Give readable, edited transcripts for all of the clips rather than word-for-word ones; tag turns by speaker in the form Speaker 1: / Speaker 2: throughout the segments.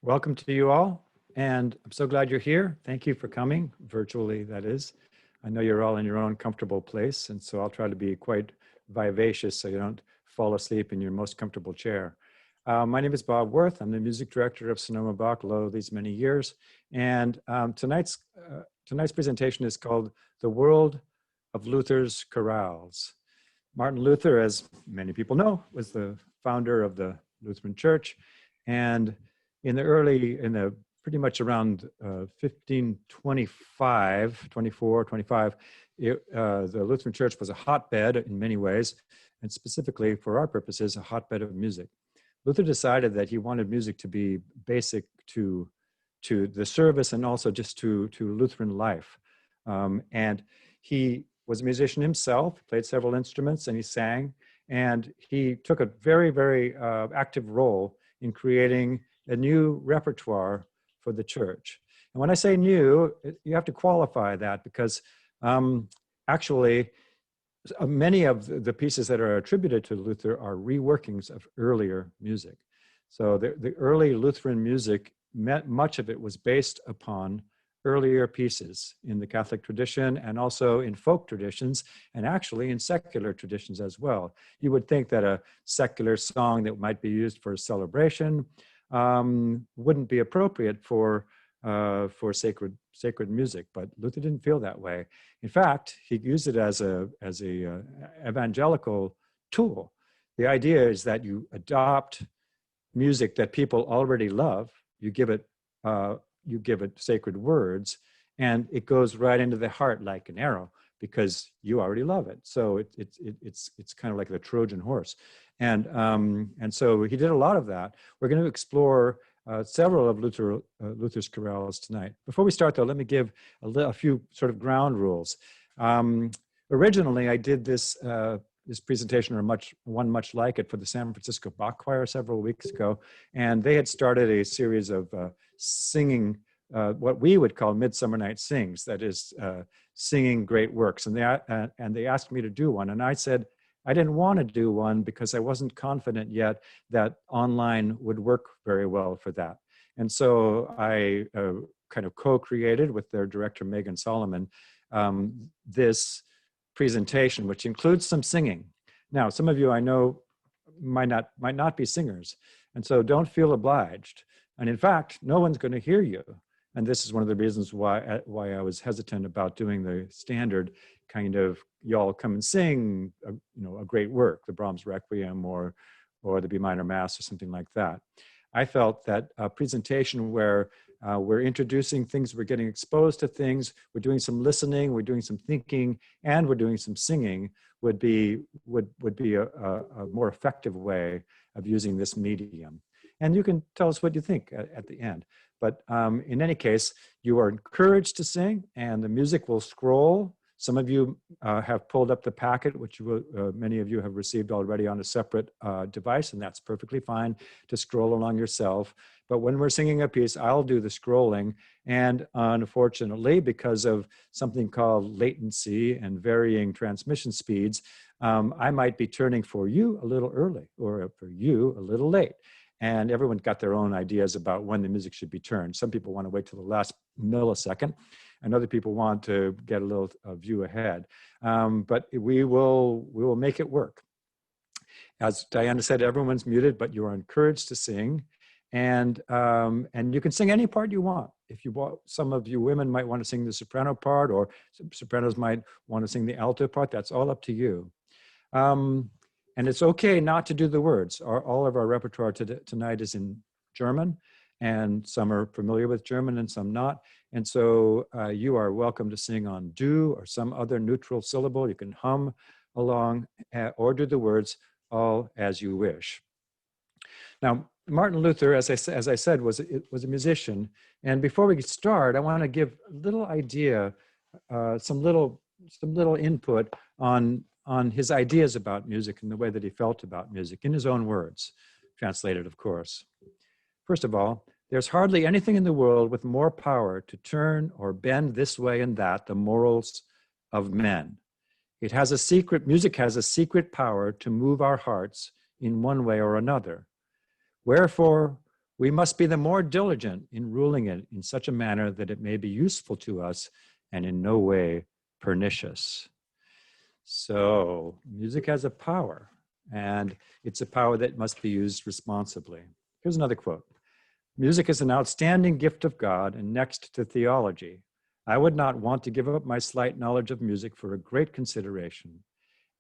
Speaker 1: Welcome to you all, and I'm so glad you're here. Thank you for coming, virtually that is. I know you're all in your own comfortable place, and so I'll try to be quite vivacious so you don't fall asleep in your most comfortable chair. My name is Bob Worth. I'm the music director of Sonoma Bach Lo these many years, and tonight's presentation is called The World of Luther's Chorales. Martin Luther, as many people know, was the founder of the Lutheran Church, and pretty much around 1525, 24, 25, the Lutheran Church was a hotbed in many ways, and specifically for our purposes, a hotbed of music. Luther decided that he wanted music to be basic to the service and also just to Lutheran life. And he was a musician himself, played several instruments, and he sang, and he took a very, very active role in creating a new repertoire for the church. And when I say new, you have to qualify that because actually many of the pieces that are attributed to Luther are reworkings of earlier music. So the early Lutheran music, much of it was based upon earlier pieces in the Catholic tradition and also in folk traditions and actually in secular traditions as well. You would think that a secular song that might be used for a celebration wouldn't be appropriate for sacred music, but Luther didn't feel that way. In fact, he used it as a evangelical tool. The idea is that you adopt music that people already love, you give it sacred words, and it goes right into the heart like an arrow because you already love it. So it's kind of like the Trojan horse. And so he did a lot of that. We're going to explore several of Luther's chorales tonight. Before we start, though, let me give a few sort of ground rules. Originally, I did this presentation, or one much like it, for the San Francisco Bach Choir several weeks ago, and they had started a series of singing what we would call Midsummer Night Sings, that is, singing great works. And they asked me to do one, and I said I didn't want to do one because I wasn't confident yet that online would work very well for that. And so I kind of co-created with their director, Megan Solomon, this presentation, which includes some singing. Now, some of you I know might not be singers, and so don't feel obliged. And in fact, no one's going to hear you. And this is one of the reasons why I was hesitant about doing the standard kind of y'all come and sing a great work, the Brahms Requiem or the B minor Mass or something like that. I felt that a presentation where we're introducing things, we're getting exposed to things, we're doing some listening, we're doing some thinking, and we're doing some singing would be a more effective way of using this medium. And you can tell us what you think at the end. But in any case, you are encouraged to sing, and the music will scroll. Some of you have pulled up the packet, which many of you have received already on a separate device, and that's perfectly fine to scroll along yourself. But when we're singing a piece, I'll do the scrolling, and unfortunately, because of something called latency and varying transmission speeds, I might be turning for you a little early or for you a little late. And everyone got their own ideas about when the music should be turned. Some people want to wait till the last millisecond, and other people want to get a little view ahead. But we will make it work. As Diana said, everyone's muted, but you are encouraged to sing, and you can sing any part you want. If you want, some of you women might want to sing the soprano part, or sopranos might want to sing the alto part. That's all up to you. And it's okay not to do the words. All of our repertoire tonight is in German, and some are familiar with German and some not. And so you are welcome to sing on do or some other neutral syllable. You can hum along or do the words all as you wish. Now, Martin Luther, as I said, was a musician. And before we start, I want to give a little idea, some little input on his ideas about music and the way that he felt about music, in his own words, translated, of course. First of all, there's hardly anything in the world with more power to turn or bend this way and that the morals of men. Music has a secret power to move our hearts in one way or another. Wherefore, we must be the more diligent in ruling it in such a manner that it may be useful to us and in no way pernicious. So music has a power, and it's a power that must be used responsibly. Here's another quote. Music is an outstanding gift of God and next to theology. I would not want to give up my slight knowledge of music for a great consideration.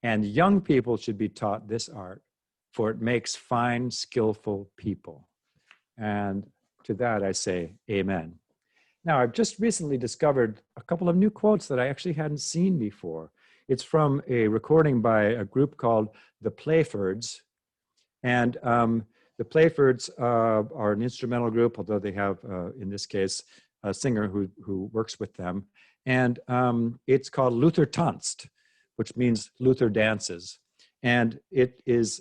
Speaker 1: And young people should be taught this art, for it makes fine, skillful people. And to that I say, amen. Now, I've just recently discovered a couple of new quotes that I actually hadn't seen before. It's from a recording by a group called the Playfords. And the Playfords are an instrumental group, although they have, in this case, a singer who works with them. And it's called Luther tanzt, which means Luther dances. And it is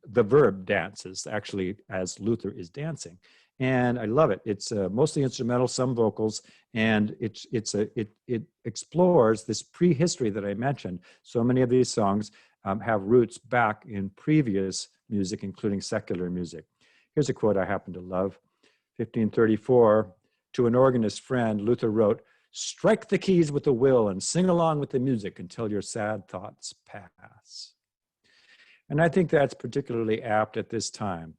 Speaker 1: the verb dances, actually, as Luther is dancing. And I love it. It's mostly instrumental, some vocals, and it explores this prehistory that I mentioned. So many of these songs have roots back in previous music, including secular music. Here's a quote I happen to love. 1534, to an organist friend, Luther wrote, "Strike the keys with a will and sing along with the music until your sad thoughts pass." And I think that's particularly apt at this time.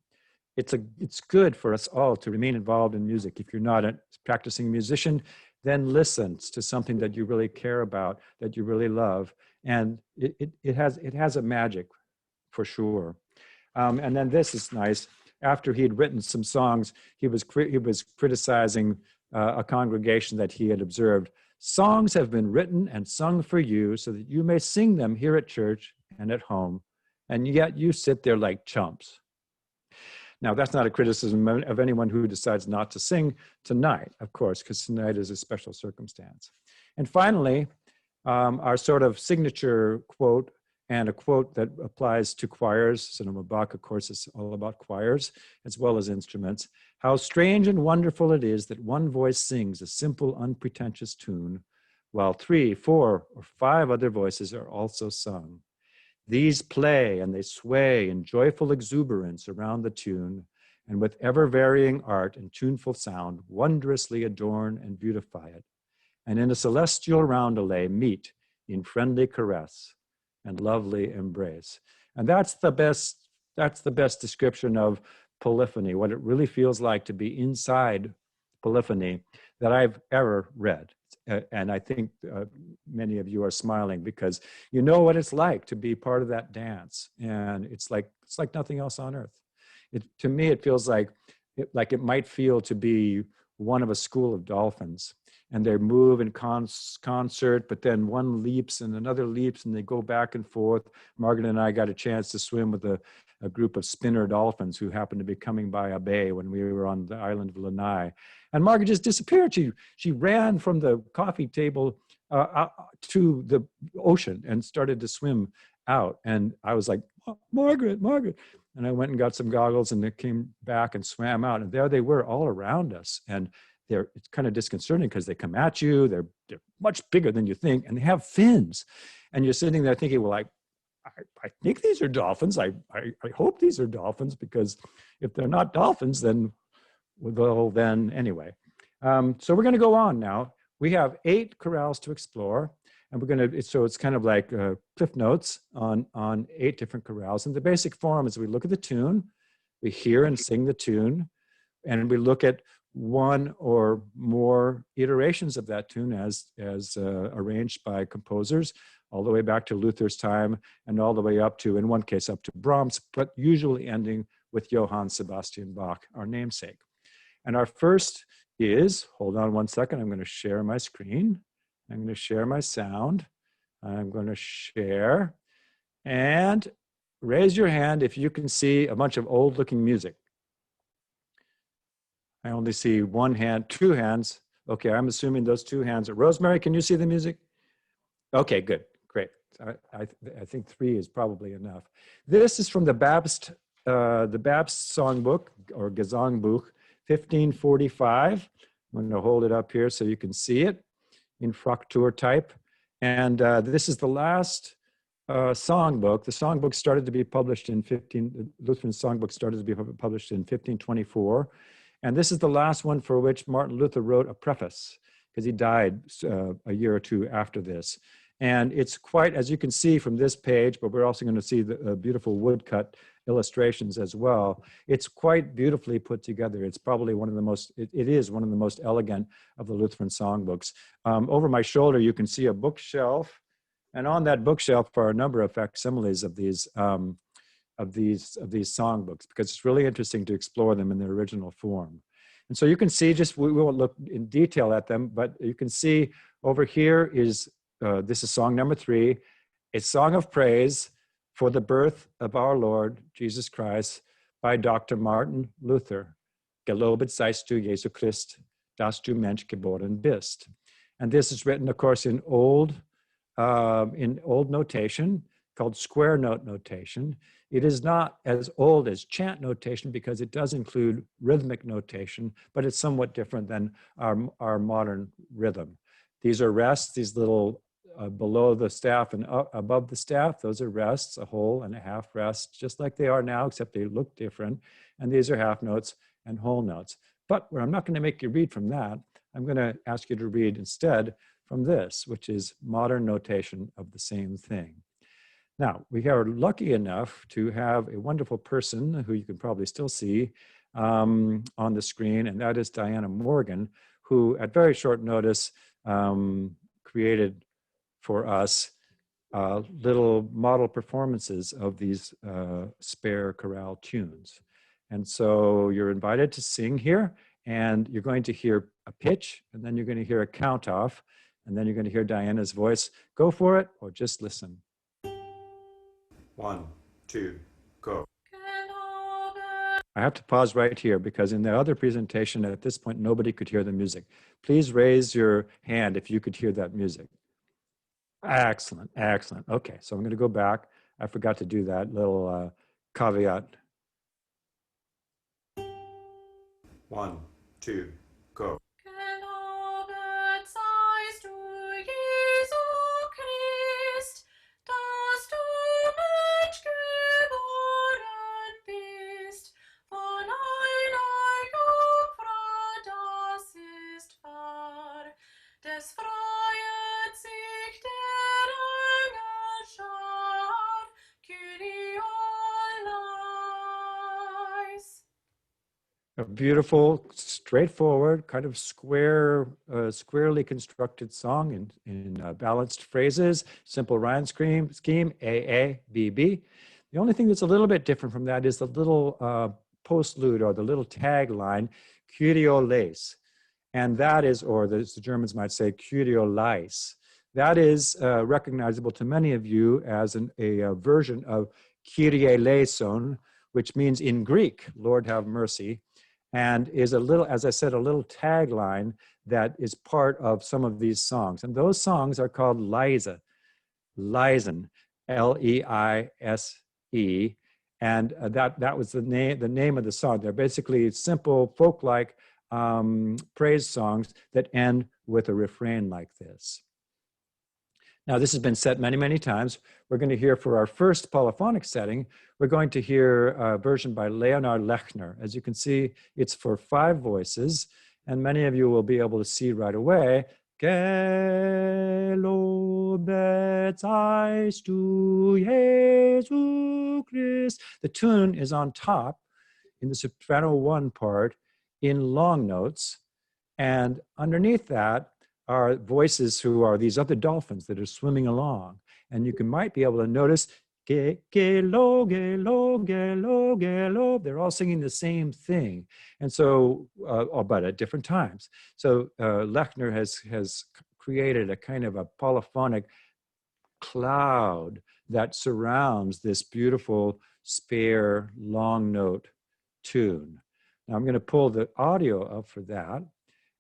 Speaker 1: It's good for us all to remain involved in music. If you're not a practicing musician, then listen to something that you really care about, that you really love. And it has a magic for sure. And then this is nice. After he had written some songs, he was criticizing a congregation that he had observed. Songs have been written and sung for you so that you may sing them here at church and at home. And yet you sit there like chumps. Now, that's not a criticism of anyone who decides not to sing tonight, of course, because tonight is a special circumstance. And finally, our sort of signature quote, and a quote that applies to choirs. Sonoma Bach, of course, is all about choirs as well as instruments. How strange and wonderful it is that one voice sings a simple, unpretentious tune, while 3, 4, or 5 other voices are also sung. These play and they sway in joyful exuberance around the tune, and with ever-varying art and tuneful sound, wondrously adorn and beautify it, and in a celestial roundelay meet in friendly caress and lovely embrace. And that's the best description of polyphony, what it really feels like to be inside polyphony that I've ever read. And I think many of you are smiling because you know what it's like to be part of that dance. And it's like nothing else on earth. To me, it feels like it might feel to be one of a school of dolphins. And they move in concert, but then one leaps and another leaps and they go back and forth. Margaret and I got a chance to swim with a group of spinner dolphins who happened to be coming by a bay when we were on the island of Lanai. And Margaret just disappeared. She ran from the coffee table to the ocean and started to swim out. And I was like, Margaret. And I went and got some goggles and they came back and swam out. And there they were all around us. And it's kind of disconcerting because they come at you. They're much bigger than you think. And they have fins. And you're sitting there thinking, well, I think these are dolphins. I hope these are dolphins, because if they're not dolphins, then, well, then anyway. So we're going to go on now. We have 8 chorales to explore, and we're going to, so it's kind of like cliff notes on 8 different chorales. And the basic form is we look at the tune, we hear and sing the tune, and we look at one or more iterations of that tune as arranged by composers, all the way back to Luther's time and all the way up to, in one case, up to Brahms, but usually ending with Johann Sebastian Bach, our namesake. And our first is, hold on one second, I'm going to share my screen. I'm going to share my sound. I'm going to share. And raise your hand if you can see a bunch of old-looking music. I only see one hand, 2 hands. Okay, I'm assuming those 2 hands are. Rosemary, can you see the music? Okay, good, great. I think 3 is probably enough. This is from the Babst songbook, or Gesangbuch, 1545. I'm going to hold it up here so you can see it in Fraktur type. And this is the last songbook. The songbook started to be published in Lutheran songbook started to be published in 1524. And this is the last one for which Martin Luther wrote a preface, because he died a year or two after this. And it's quite, as you can see from this page, but we're also going to see the beautiful woodcut illustrations as well. It's quite beautifully put together. It's probably one of the most, it is one of the most elegant of the Lutheran songbooks. Over my shoulder, you can see a bookshelf. And on that bookshelf are a number of facsimiles of these songbooks, because it's really interesting to explore them in their original form. And so you can see, just we won't look in detail at them, but you can see over here is, this is song number 3, a song of praise for the birth of our Lord Jesus Christ by Dr. Martin Luther. Gelobet seist du, Jesu Christ, dass du Mensch geboren bist. And this is written, of course, in old notation called square note notation. It is not as old as chant notation because it does include rhythmic notation, but it's somewhat different than our modern rhythm. These are rests, these little below the staff and above the staff, those are rests, a whole and a half rest, just like they are now, except they look different. And these are half notes and whole notes. But I'm not going to make you read from that. I'm going to ask you to read instead from this, which is modern notation of the same thing. Now, we are lucky enough to have a wonderful person who you can probably still see on the screen, and that is Diana Morgan, who at very short notice created for us little model performances of these spare chorale tunes. And so you're invited to sing here, and you're going to hear a pitch, and then you're going to hear a count off, and then you're going to hear Diana's voice. Go for it, or just listen. 1, 2, go. I have to pause right here because in the other presentation at this point, nobody could hear the music. Please raise your hand if you could hear that music. Excellent, excellent. Okay, so I'm going to go back. I forgot to do that little caveat. 1, 2, go. A beautiful, straightforward, kind of squarely constructed song in balanced phrases, simple rhyme scheme, A, A, B, B. The only thing that's a little bit different from that is the little postlude or the little tagline, Chorales. And that is, or the Germans might say, Chorales. That is recognizable to many of you as a version of Kyrie eleison, which means in Greek, Lord have mercy, and is a little, as I said, a little tagline that is part of some of these songs. And those songs are called Leisen, L-E-I-S-E. And that was the name of the song. They're basically simple folk-like praise songs that end with a refrain like this. Now, this has been said many, many times. We're going to hear for our first polyphonic setting, we're going to hear a version by Leonard Lechner. As you can see, it's for 5 voices, and many of you will be able to see right away, Gelobet seist du, Jesu Christ. The tune is on top in the soprano 1 part in long notes, and underneath that are voices who are these other dolphins that are swimming along. And you might be able to notice, gelo, gelo, gelo, gelo. They're all singing the same thing. And so, but at different times. So Lechner has created a kind of a polyphonic cloud that surrounds this beautiful, spare, long note tune. Now I'm going to pull the audio up for that.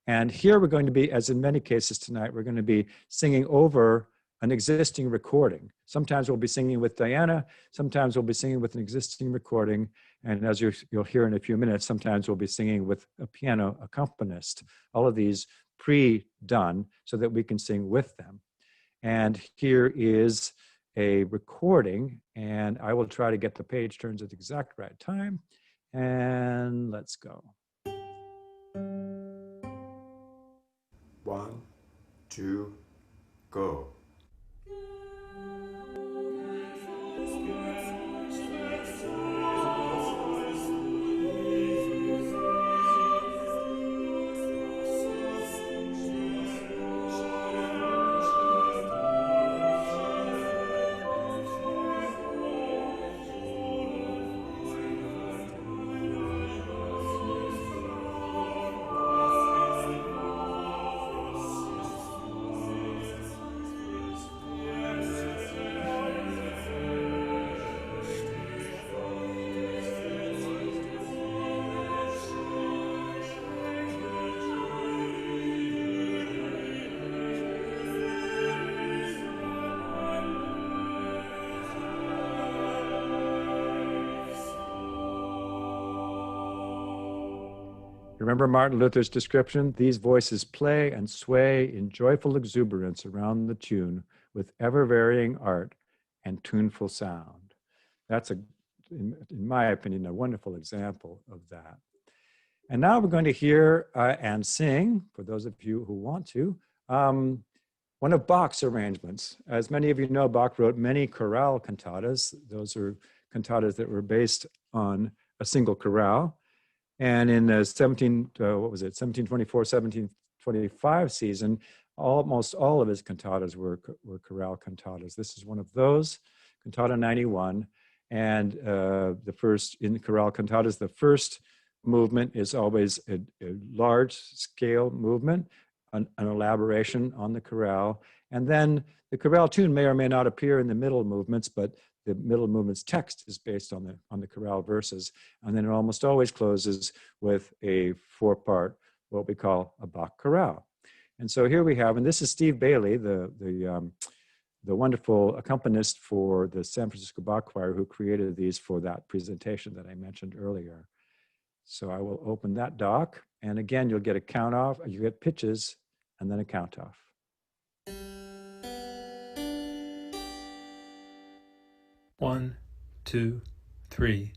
Speaker 1: And here we're going to be, as in many cases tonight, we're going to be singing over an existing recording. Sometimes we'll be singing with Diana, sometimes we'll be singing with an existing recording, and as you'll hear in a few minutes, sometimes we'll be singing with a piano accompanist. All of these pre-done so that we can sing with them. And here is a recording, and I will try to get the page turns at the exact right time. And let's go.
Speaker 2: 1, 2, go.
Speaker 1: Remember Martin Luther's description? These voices play and sway in joyful exuberance around the tune with ever-varying art and tuneful sound. That's, in my opinion, a wonderful example of that. And now we're going to hear and sing, for those of you who want to, one of Bach's arrangements. As many of you know, Bach wrote many chorale cantatas. Those are cantatas that were based on a single chorale. And in the 1724, 1725 season, almost all of his cantatas were chorale cantatas. This is one of those, Cantata 91. And the first, in chorale cantatas, the first movement is always a large scale movement, an elaboration on the chorale. And then the chorale tune may or may not appear in the middle movements, but the middle movement's text is based on the chorale verses. And then it almost always closes with a 4-part, what we call a Bach chorale. And so here we have, and this is Steve Bailey, the wonderful accompanist for the San Francisco Bach Choir, who created these for that presentation that I mentioned earlier. So I will open that doc. And again, you'll get a count off, you get pitches, and then a count off.
Speaker 3: One, two, three.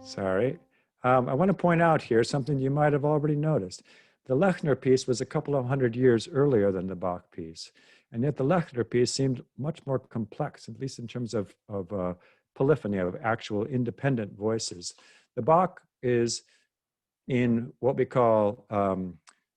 Speaker 1: Sorry. I want to point out here something you might have already noticed. The Lechner piece was a couple of hundred years earlier than the Bach piece. And yet the Lechner piece seemed much more complex, at least in terms of polyphony, of actual independent voices. The Bach is in what we call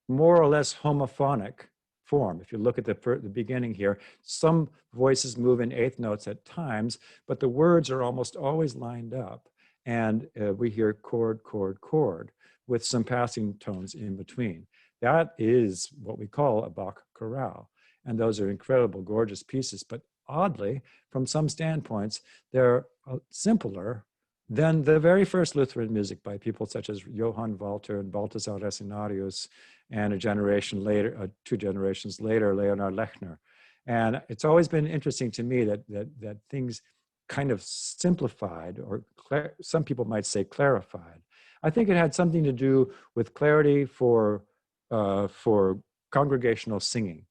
Speaker 1: more or less homophonic form. If you look at the beginning here, some voices move in eighth notes at times, but the words are almost always lined up. And we hear chord, chord, chord, with some passing tones in between. That is what we call a Bach chorale. And those are incredible, gorgeous pieces. But oddly, from some standpoints, they're simpler than the very first Lutheran music by people such as Johann Walter and Balthasar Resinarius, and a generation later, 2 generations later, Leonard Lechner. And it's always been interesting to me that things kind of simplified, or some people might say clarified. I think it had something to do with clarity for congregational singing.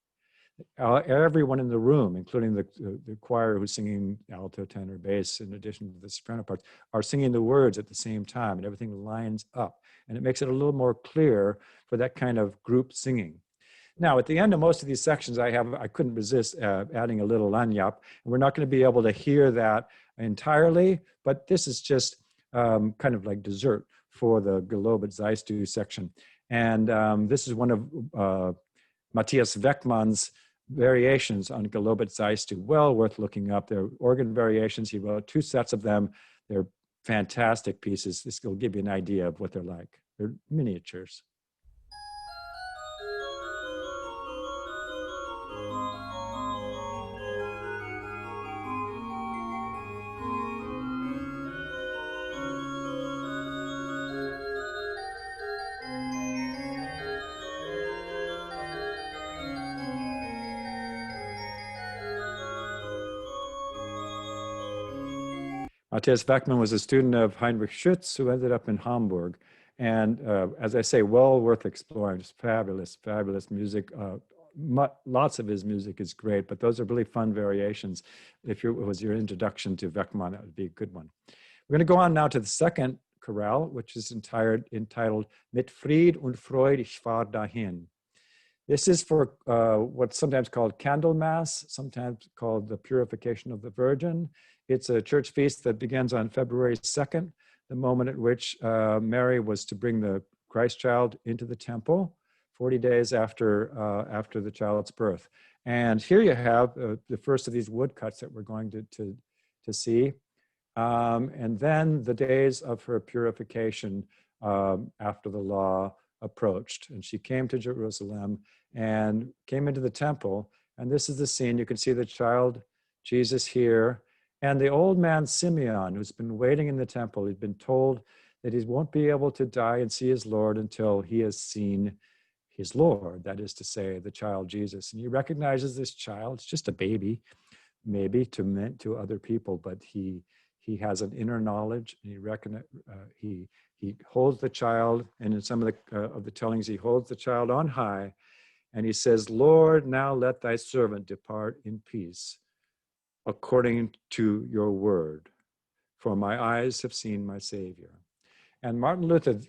Speaker 1: Everyone in the room, including the choir who's singing alto, tenor, bass, in addition to the soprano parts, are singing the words at the same time, and everything lines up. And it makes it a little more clear for that kind of group singing. Now, at the end of most of these sections, I couldn't resist adding a little lanyap. And we're not going to be able to hear that entirely, but this is just kind of like dessert for the Gelobet Zeist du section. And this is one of Matthias Weckmann's variations on Gelobet Zeist du, well worth looking up. They're organ variations. He wrote 2 sets of them. They're fantastic pieces. This will give you an idea of what they're like. They're miniatures. Matthias Beckmann was a student of Heinrich Schütz, who ended up in Hamburg. And as I say, well worth exploring. Just fabulous, fabulous music. Lots of his music is great, but those are really fun variations. If it was your introduction to Beckmann, that would be a good one. We're going to go on now to the second chorale, which is entitled Mit Fried und Freud ich fahr dahin. This is for what's sometimes called Candlemas, sometimes called the Purification of the Virgin. It's a church feast that begins on February 2nd, the moment at which Mary was to bring the Christ child into the temple, 40 days after the child's birth. And here you have the first of these woodcuts that we're going to see. And then the days of her purification after the law approached. And she came to Jerusalem and came into the temple. And this is the scene. You can see the child Jesus here. And the old man Simeon, who's been waiting in the temple, he's been told that he won't be able to die and see his Lord until he has seen his Lord, that is to say, the child Jesus. And he recognizes this child. It's just a baby, maybe to other people, but he has an inner knowledge, and he holds the child, and in some of the tellings, he holds the child on high, and he says, Lord, now let thy servant depart in peace, according to your word, for my eyes have seen my Savior. And Martin Luther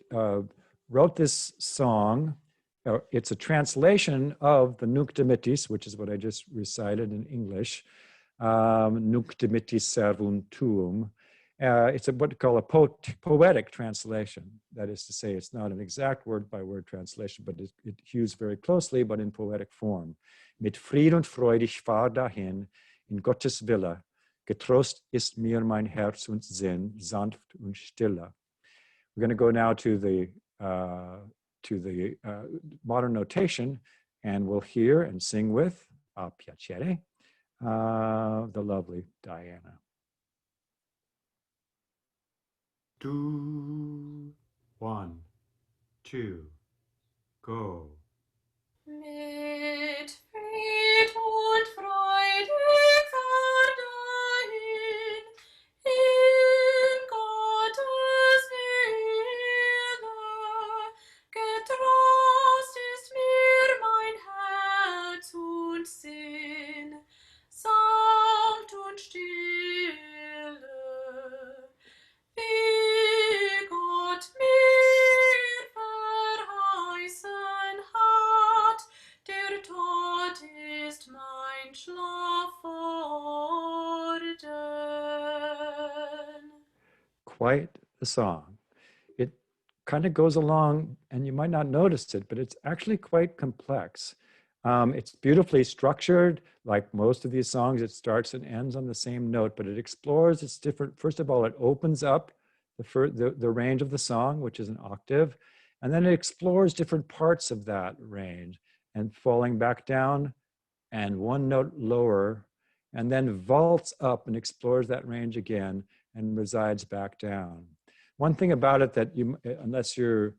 Speaker 1: wrote this song. It's a translation of the Nunc Dimittis, which is what I just recited in English, Nunc Dimittis servum tuum. It's what we call a poetic translation. That is to say, it's not an exact word-by-word translation, but it hews very closely, but in poetic form. Mit Fried und Freud ich fahr dahin, in Gottes Wille, getrost ist mir mein Herz und Sinn, sanft und stille. We're going to go now to the modern notation, and we'll hear and sing with a piacere, the lovely Diana.
Speaker 2: 2, 1, 2, go.
Speaker 4: Mit Fried und Freude fahr dahin, in Gottes Wille. Getrost ist mir mein Herz und Sinn, sanft und stille. Wie Gott mir verheißen hat, der Tod ist mein Schlaforden.
Speaker 1: Quite the song. It kind of goes along, and you might not notice it, but it's actually quite complex. It's beautifully structured. Like most of these songs, it starts and ends on the same note, but it explores its different. First of all, it opens up the range of the song, which is an octave, and then it explores different parts of that range, and falling back down and one note lower, and then vaults up and explores that range again and resides back down. One thing about it that unless you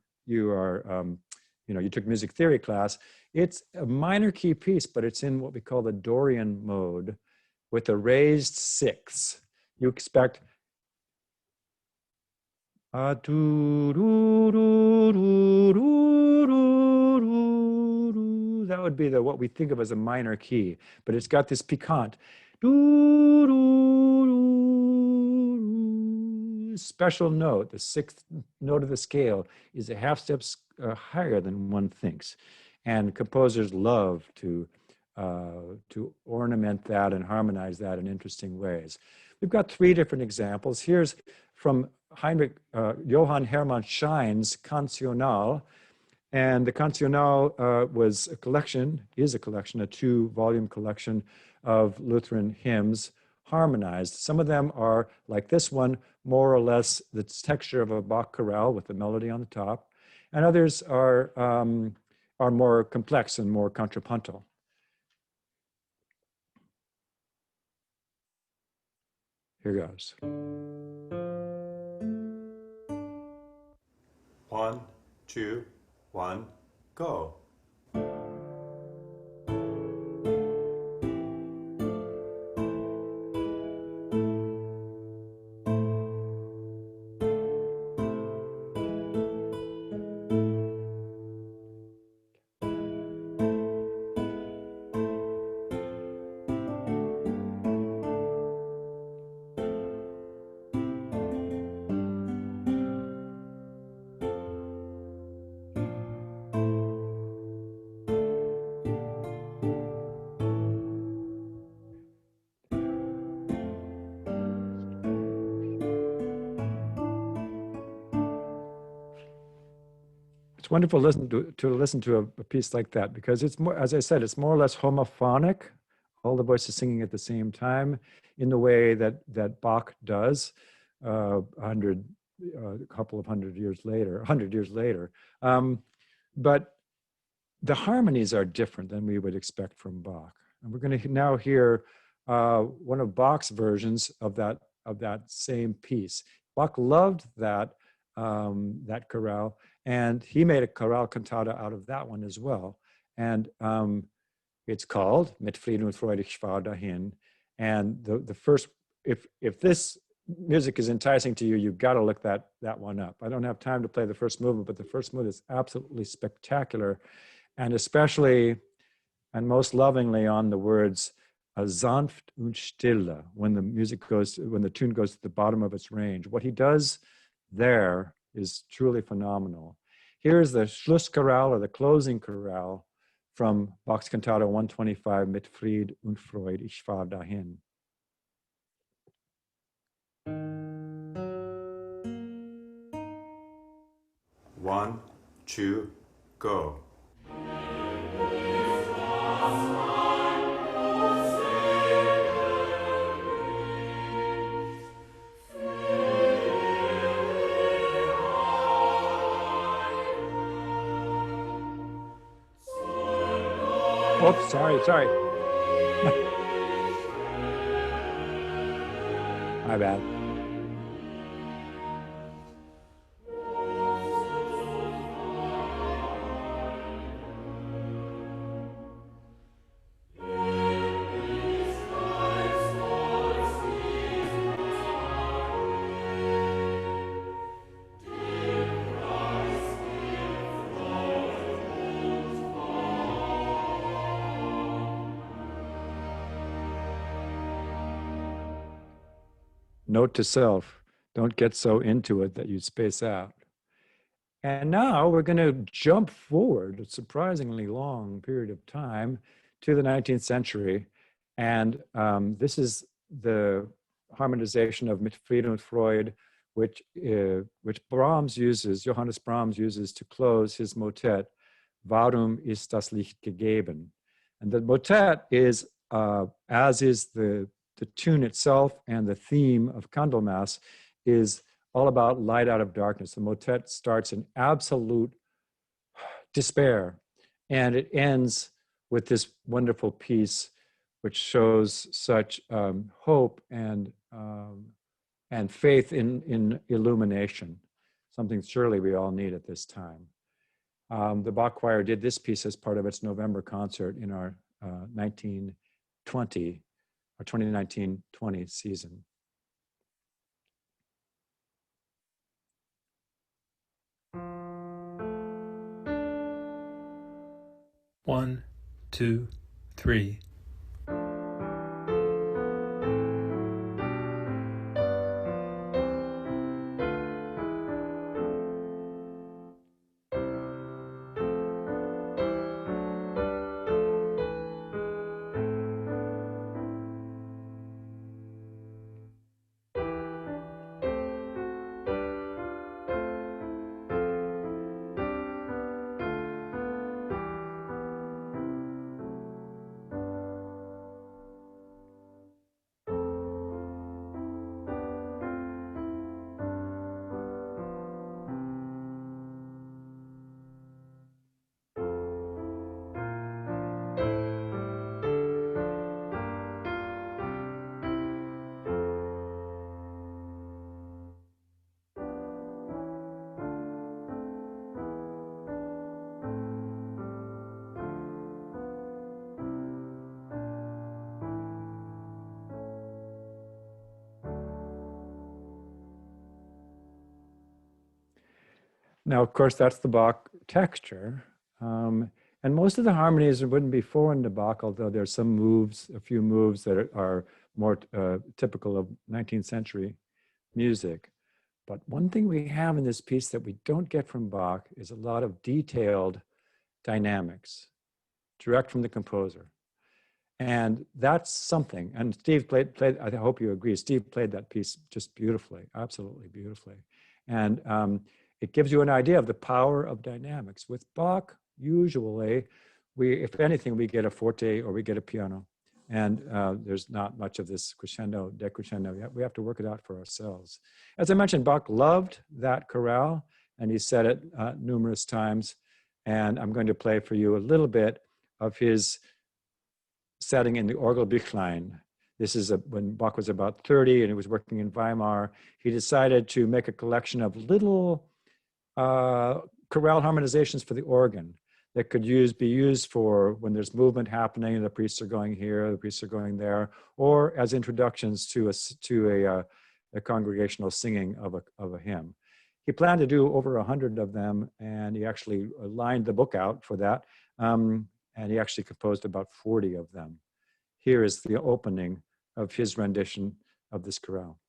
Speaker 1: took music theory class, it's a minor key piece, but it's in what we call the Dorian mode with a raised sixth. You expect that would be what we think of as a minor key, but it's got this piquant special note. The sixth note of the scale is a half step higher than one thinks, and composers love to ornament that and harmonize that in interesting ways. We've got 3 different examples. Here's from Johann Hermann Schein's Cancional, and the Cancional is a collection, a 2-volume collection of Lutheran hymns harmonized. Some of them are like this one, more or less the texture of a Bach chorale with the melody on the top, and others are more complex and more contrapuntal. Here goes.
Speaker 2: 1, 2, 1, go.
Speaker 1: It's wonderful to listen to a piece like that because it's more, as I said, it's more or less homophonic, all the voices singing at the same time in the way that Bach does a couple of hundred years later, 100 years later. But the harmonies are different than we would expect from Bach. And we're going to now hear one of Bach's versions of that same piece. Bach loved that chorale, and he made a chorale cantata out of that one as well. And it's called Mit Frieden und Freude ich fahr dahin. And the first, if this music is enticing to you, you've got to look that one up. I don't have time to play the first movement, but the first movement is absolutely spectacular, and especially and most lovingly on the words sanft und stille, when the tune goes to the bottom of its range. What he does there is truly phenomenal. Here's the Schlusschoral, or the closing chorale, from Bach's Cantata 125, Mit Fried und Freud ich fahr dahin.
Speaker 2: One, two, go.
Speaker 1: Oops, sorry. My bad. Note to self, don't get so into it that you space out. And now we're going to jump forward a surprisingly long period of time to the 19th century. And this is the harmonization of Mit Frieden und Freude, which Johannes Brahms uses to close his motet, Warum ist das Licht gegeben? And the motet is, as is the tune itself and the theme of Candlemas, is all about light out of darkness. The motet starts in absolute despair, and it ends with this wonderful piece, which shows such hope and faith in illumination, something surely we all need at this time. The Bach Choir did this piece as part of its November concert in our 2019-20 season.
Speaker 3: One, two, three.
Speaker 1: Now, of course, that's the Bach texture. And most of the harmonies wouldn't be foreign to Bach, although there's some moves, a few moves that are more typical of 19th century music. But one thing we have in this piece that we don't get from Bach is a lot of detailed dynamics, direct from the composer. And that's something. And Steve played, I hope you agree, Steve played that piece just beautifully, absolutely beautifully. And it gives you an idea of the power of dynamics. With Bach, usually, if anything, we get a forte or we get a piano. And there's not much of this crescendo, decrescendo yet. We have to work it out for ourselves. As I mentioned, Bach loved that chorale, and he said it numerous times. And I'm going to play for you a little bit of his setting in the Orgelbüchlein. This is when Bach was about 30 and he was working in Weimar. He decided to make a collection of little chorale harmonizations for the organ that could be used for when there's movement happening, the priests are going here, the priests are going there, or as introductions to a congregational singing of a hymn. He planned to do over 100 of them, and he actually lined the book out for that, and he actually composed about 40 of them. Here is the opening of his rendition of this chorale.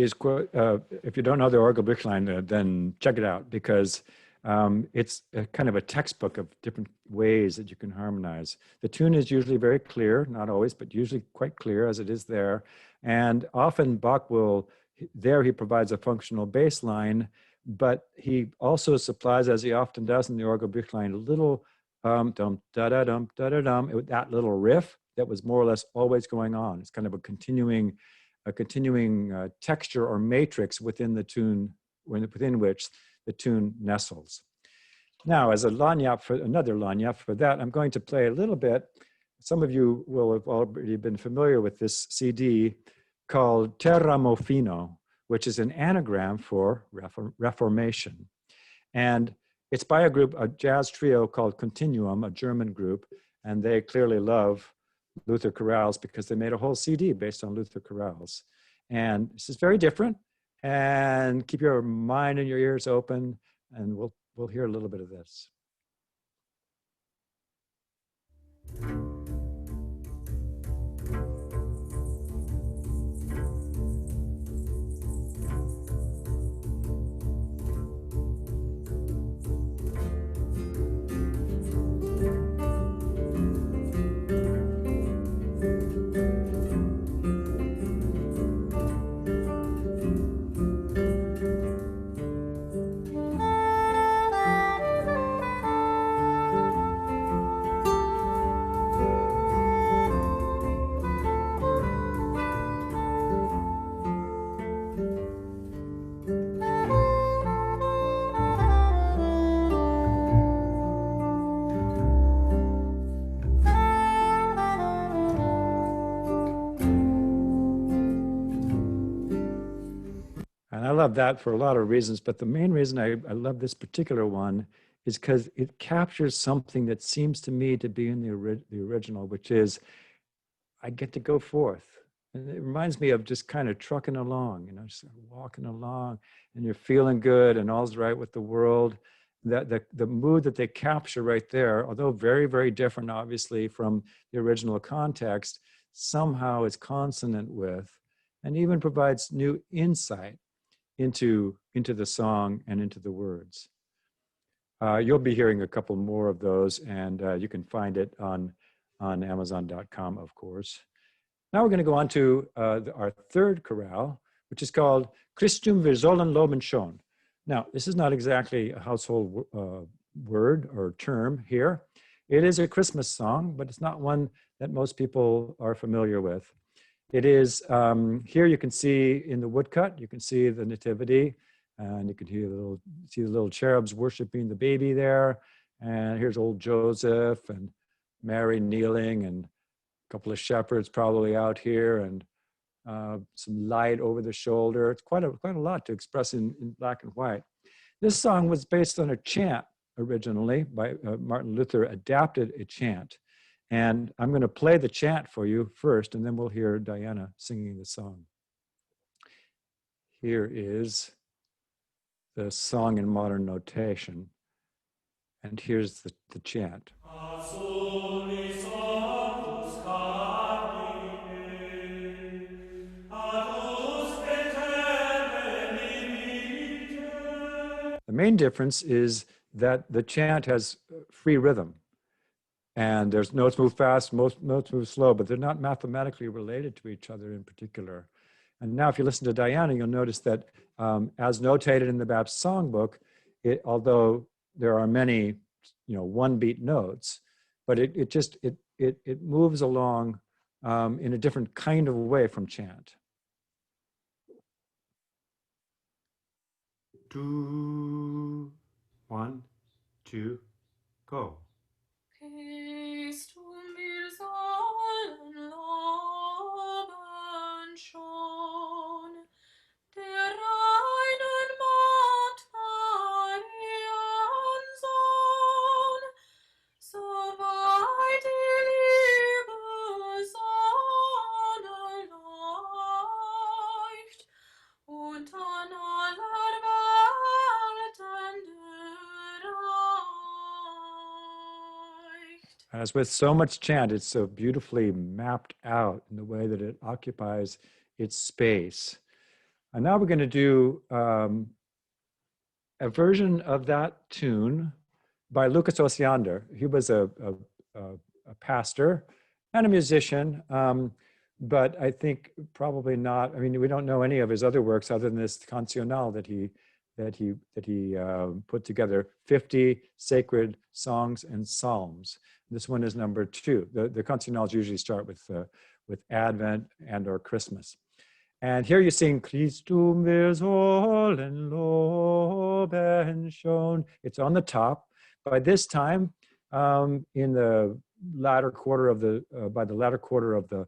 Speaker 1: If you don't know the Orgelbüchlein, then check it out, because it's kind of a textbook of different ways that you can harmonize. The tune is usually very clear, not always, but usually quite clear as it is there. And often Bach he provides a functional bass line, but he also supplies, as he often does in the Orgelbüchlein, a little dum da da dum da da dum, that little riff that was more or less always going on. It's kind of a continuing texture or matrix within the tune, within which the tune nestles. Now, as another lagniappe for that, I'm going to play a little bit. Some of you will have already been familiar with this CD called Terramo Fino, which is an anagram for Reformation. And it's by a jazz trio called Continuum, a German group, and they clearly love Luther chorales because they made a whole CD based on Luther chorales. And this is very different, and keep your mind and your ears open, and we'll hear a little bit of this. And I love that for a lot of reasons, but the main reason I love this particular one is because it captures something that seems to me to be in the original, which is, I get to go forth. And it reminds me of just kind of trucking along, just walking along, and you're feeling good and all's right with the world. The mood that they capture right there, although very, very different, obviously, from the original context, somehow is consonant with, and even provides new insight into the song and into the words. You'll be hearing a couple more of those, and you can find it on Amazon.com, of course. Now we're going to go on to our third chorale, which is called Christum wir sollen loben schon. Now, this is not exactly a household word or term here. It is a Christmas song, but it's not one that most people are familiar with. It is, here you can see in the woodcut, you can see the nativity, and you can see the little cherubs worshiping the baby there. And here's old Joseph and Mary kneeling, and a couple of shepherds probably out here, and some light over the shoulder. It's quite a lot to express in black and white. This song was based on a chant originally by Martin Luther, adapted a chant. And I'm going to play the chant for you first, and then we'll hear Diana singing the song. Here is the song in modern notation. And here's the chant. The main difference is that the chant has free rhythm. And there's notes move fast, most notes move slow, but they're not mathematically related to each other in particular. And now if you listen to Diana, you'll notice that as notated in the Baptist songbook, although there are many, one beat notes, but it moves along in a different kind of way from chant.
Speaker 2: Do, 1, 2, go.
Speaker 4: Gehst du mir sollen loben schon, der reinen Magd Marian Sohn, so weit die Liebe Sonne leucht, und an aller Welt Ende reicht.
Speaker 1: As with so much chant, it's so beautifully mapped out in the way that it occupies its space. And now we're going to do a version of that tune by Lucas Osiander. He was a pastor and a musician, but I think probably not. I mean, we don't know any of his other works other than this cancional that he put together, 50 sacred songs and psalms. This one is number 2. The cancionals usually start with Advent and or Christmas. And here you sing Christum wir sollen loben schon. It's on the top. By this time, in the latter quarter of the by the latter quarter of the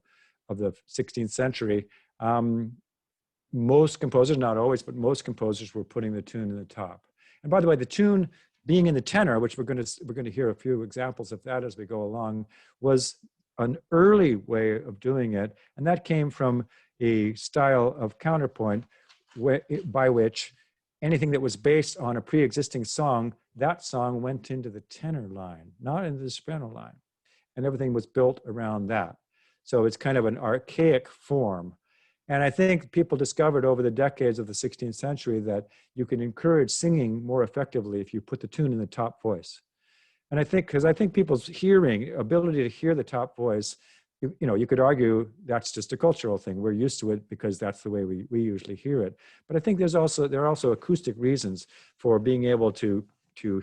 Speaker 1: 16th century, most composers, not always, but most composers were putting the tune in the top. And by the way, the tune being in the tenor, which we're going to hear a few examples of that as we go along, was an early way of doing it, and that came from a style of counterpoint by which anything that was based on a pre-existing song, that song went into the tenor line, not into the soprano line, and everything was built around that. So it's kind of an archaic form. And I think people discovered over the decades of the 16th century that you can encourage singing more effectively if you put the tune in the top voice. And I think people's ability to hear the top voice, you could argue that's just a cultural thing. We're used to it because that's the way we usually hear it. But I think there are also acoustic reasons for being able to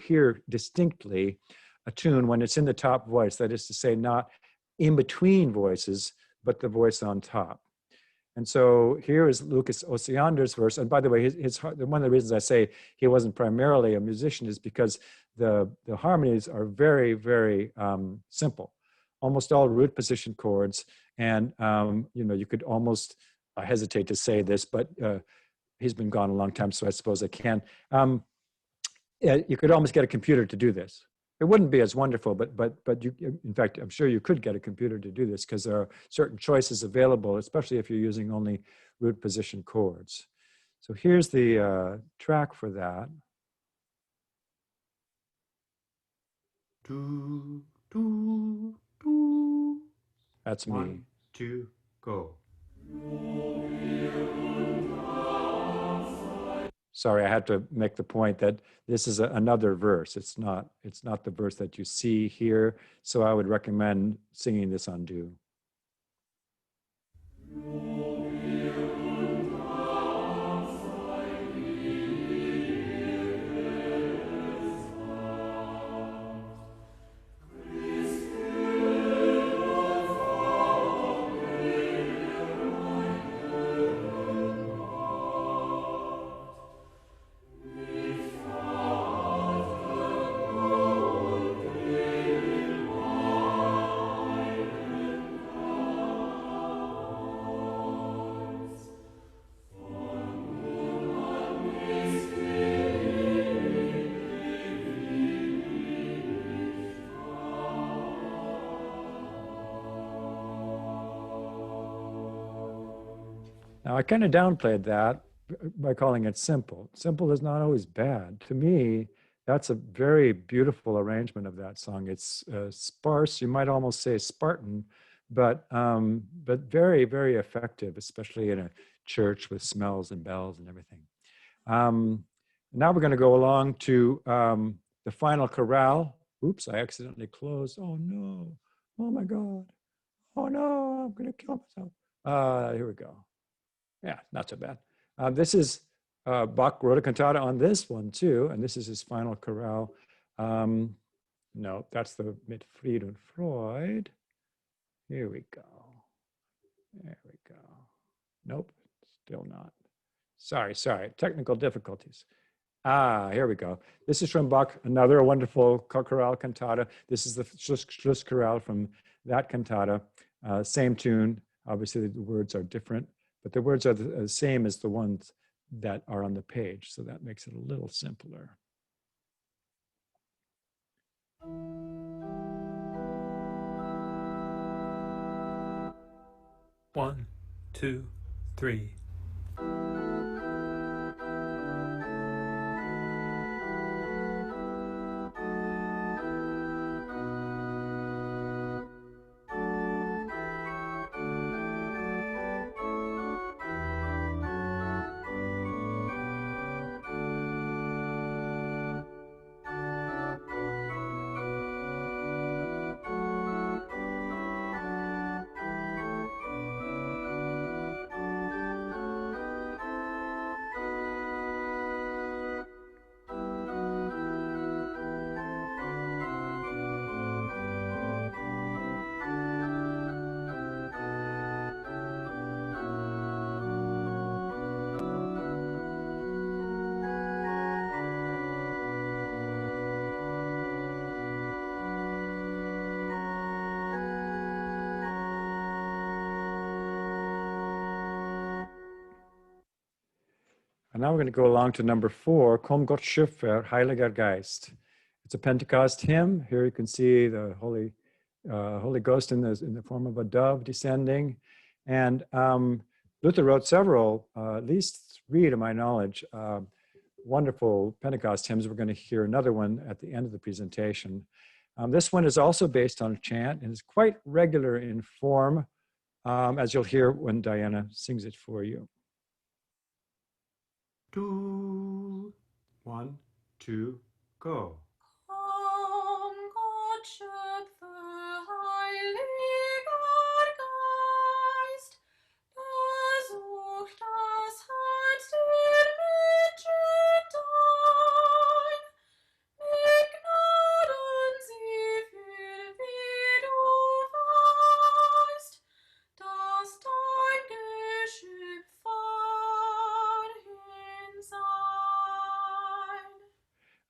Speaker 1: hear distinctly a tune when it's in the top voice. That is to say, not in between voices, but the voice on top. And so here is Lucas Osiander's verse. And by the way, one of the reasons I say he wasn't primarily a musician is because the harmonies are very, very simple, almost all root position chords. And, you could almost, I hesitate to say this, but he's been gone a long time, so I suppose I can. You could almost get a computer to do this. It wouldn't be as wonderful, but you, in fact, I'm sure you could get a computer to do this because there are certain choices available, especially if you're using only root position chords. So here's the track for that.
Speaker 2: Do, do, do.
Speaker 1: That's me.
Speaker 2: 1, 2, go.
Speaker 1: Sorry, I had to make the point that this is another verse. It's not the verse that you see here. So I would recommend singing this on do. Now, I kind of downplayed that by calling it simple. Simple is not always bad. To me, that's a very beautiful arrangement of that song. It's sparse, you might almost say Spartan, but very, very effective, especially in a church with smells and bells and everything. Now we're going to go along to the final chorale. Oops, I accidentally closed. Oh no. Oh my God. Oh no, I'm going to kill myself. Here we go. Yeah, not so bad. This is Bach wrote a cantata on this one too, and this is his final chorale. No, that's the Mit Fried und Freud. Here we go. There we go. Nope, still not. Sorry, technical difficulties. Here we go. This is from Bach, another wonderful chorale cantata. This is the Schluss chorale from that cantata. Same tune. Obviously, the words are different, but the words are the same as the ones that are on the page. So that makes it a little simpler.
Speaker 3: One, two, three.
Speaker 1: And now we're going to go along to number 4, Komm Gott Schöpfer, Heiliger Geist. It's a Pentecost hymn. Here you can see the Holy Ghost in the form of a dove descending. And Luther wrote several, at least 3 to my knowledge, wonderful Pentecost hymns. We're going to hear another one at the end of the presentation. This one is also based on chant and is quite regular in form, as you'll hear when Diana sings it for you.
Speaker 2: 2, 1, 2, go.
Speaker 4: Komm, Gott, Schöpfer, Heiliger Geist, besuch das Herz der Menschen dein, mit Gnaden sie füll, wie du weißt, dass dein Geschöpf vorhin sein.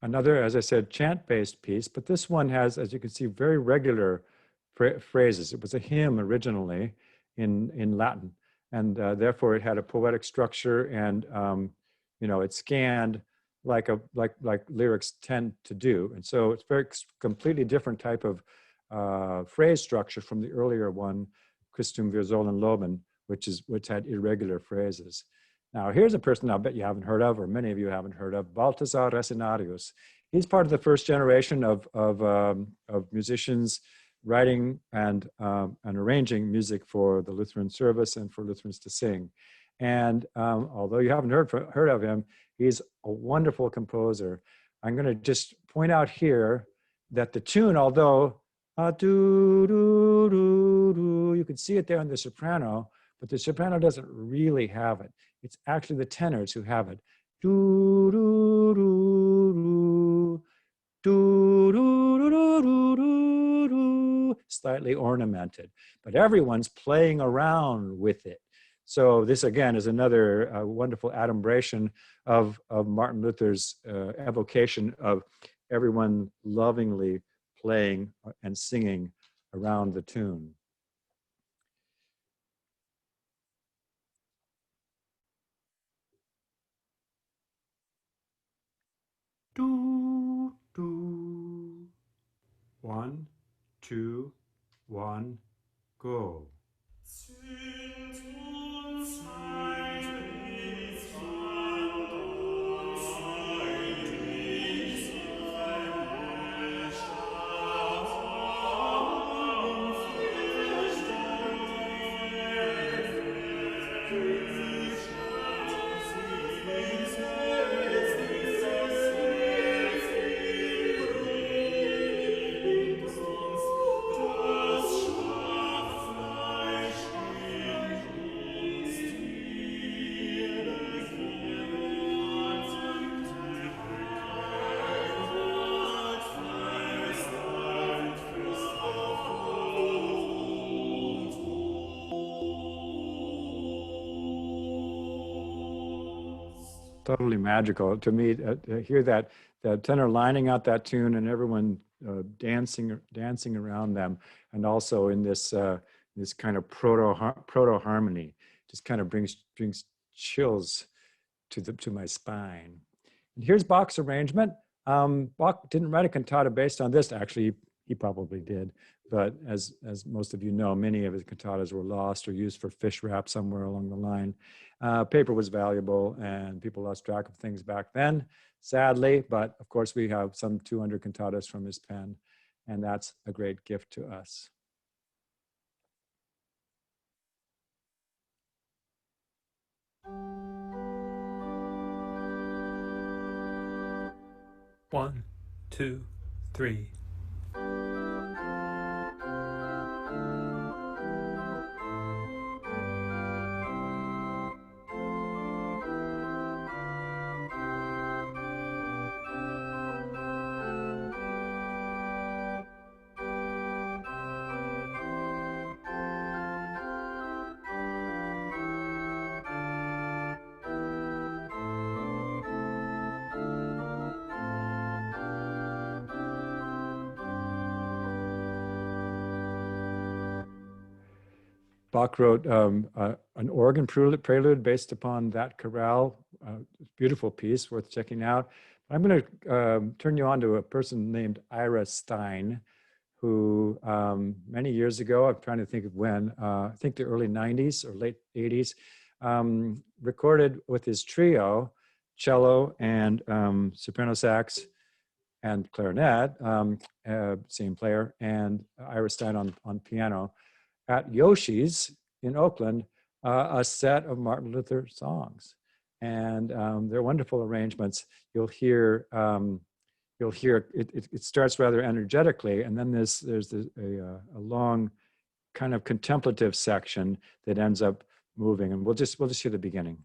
Speaker 1: Another, as I said, chant-based piece, but this one has, as you can see, very regular phrases. It was a hymn originally in Latin, and therefore it had a poetic structure, and it scanned like lyrics tend to do, and so it's very completely different type of phrase structure from the earlier one, Christum wir sollen loben, which had irregular phrases. Now, here's a person I'll bet you haven't heard of, or many of you haven't heard of, Balthasar Resinarius. He's part of the first generation of musicians writing and arranging music for the Lutheran service and for Lutherans to sing. And although you haven't heard of him, he's a wonderful composer. I'm going to just point out here that the tune, although you can see it there in the soprano, but the soprano doesn't really have it. It's actually the tenors who have it. Do, do, do, do, do, do, do, do, do, do, slightly ornamented, but everyone's playing around with it. So this again is another wonderful adumbration of Martin Luther's evocation of everyone lovingly playing and singing around the tune.
Speaker 2: Do, do. 1, 2, 1, go.
Speaker 5: Sind uns heilig,
Speaker 1: totally magical to me. To hear that tenor lining out that tune and everyone dancing around them, and also in this this kind of proto harmony, just kind of brings chills to my spine. And here's Bach's arrangement. Bach didn't write a cantata based on this. Actually, he probably did, but as most of you know, many of his cantatas were lost or used for fish wrap somewhere along the line. Paper was valuable, and people lost track of things back then, sadly. But of course, we have some 200 cantatas from his pen, and that's a great gift to us.
Speaker 3: One, two, three.
Speaker 1: Bach wrote an organ prelude based upon that chorale. Beautiful piece, worth checking out. I'm going to turn you on to a person named Ira Stein, who many years ago, I'm trying to think of when, I think the early 90s or late 80s, recorded with his trio, cello and soprano sax and clarinet, same player, and Ira Stein on piano, at Yoshi's in Oakland, a set of Martin Luther songs. And they're wonderful arrangements. You'll hear it starts rather energetically, and then there's a long kind of contemplative section that ends up moving. And we'll just hear the beginning.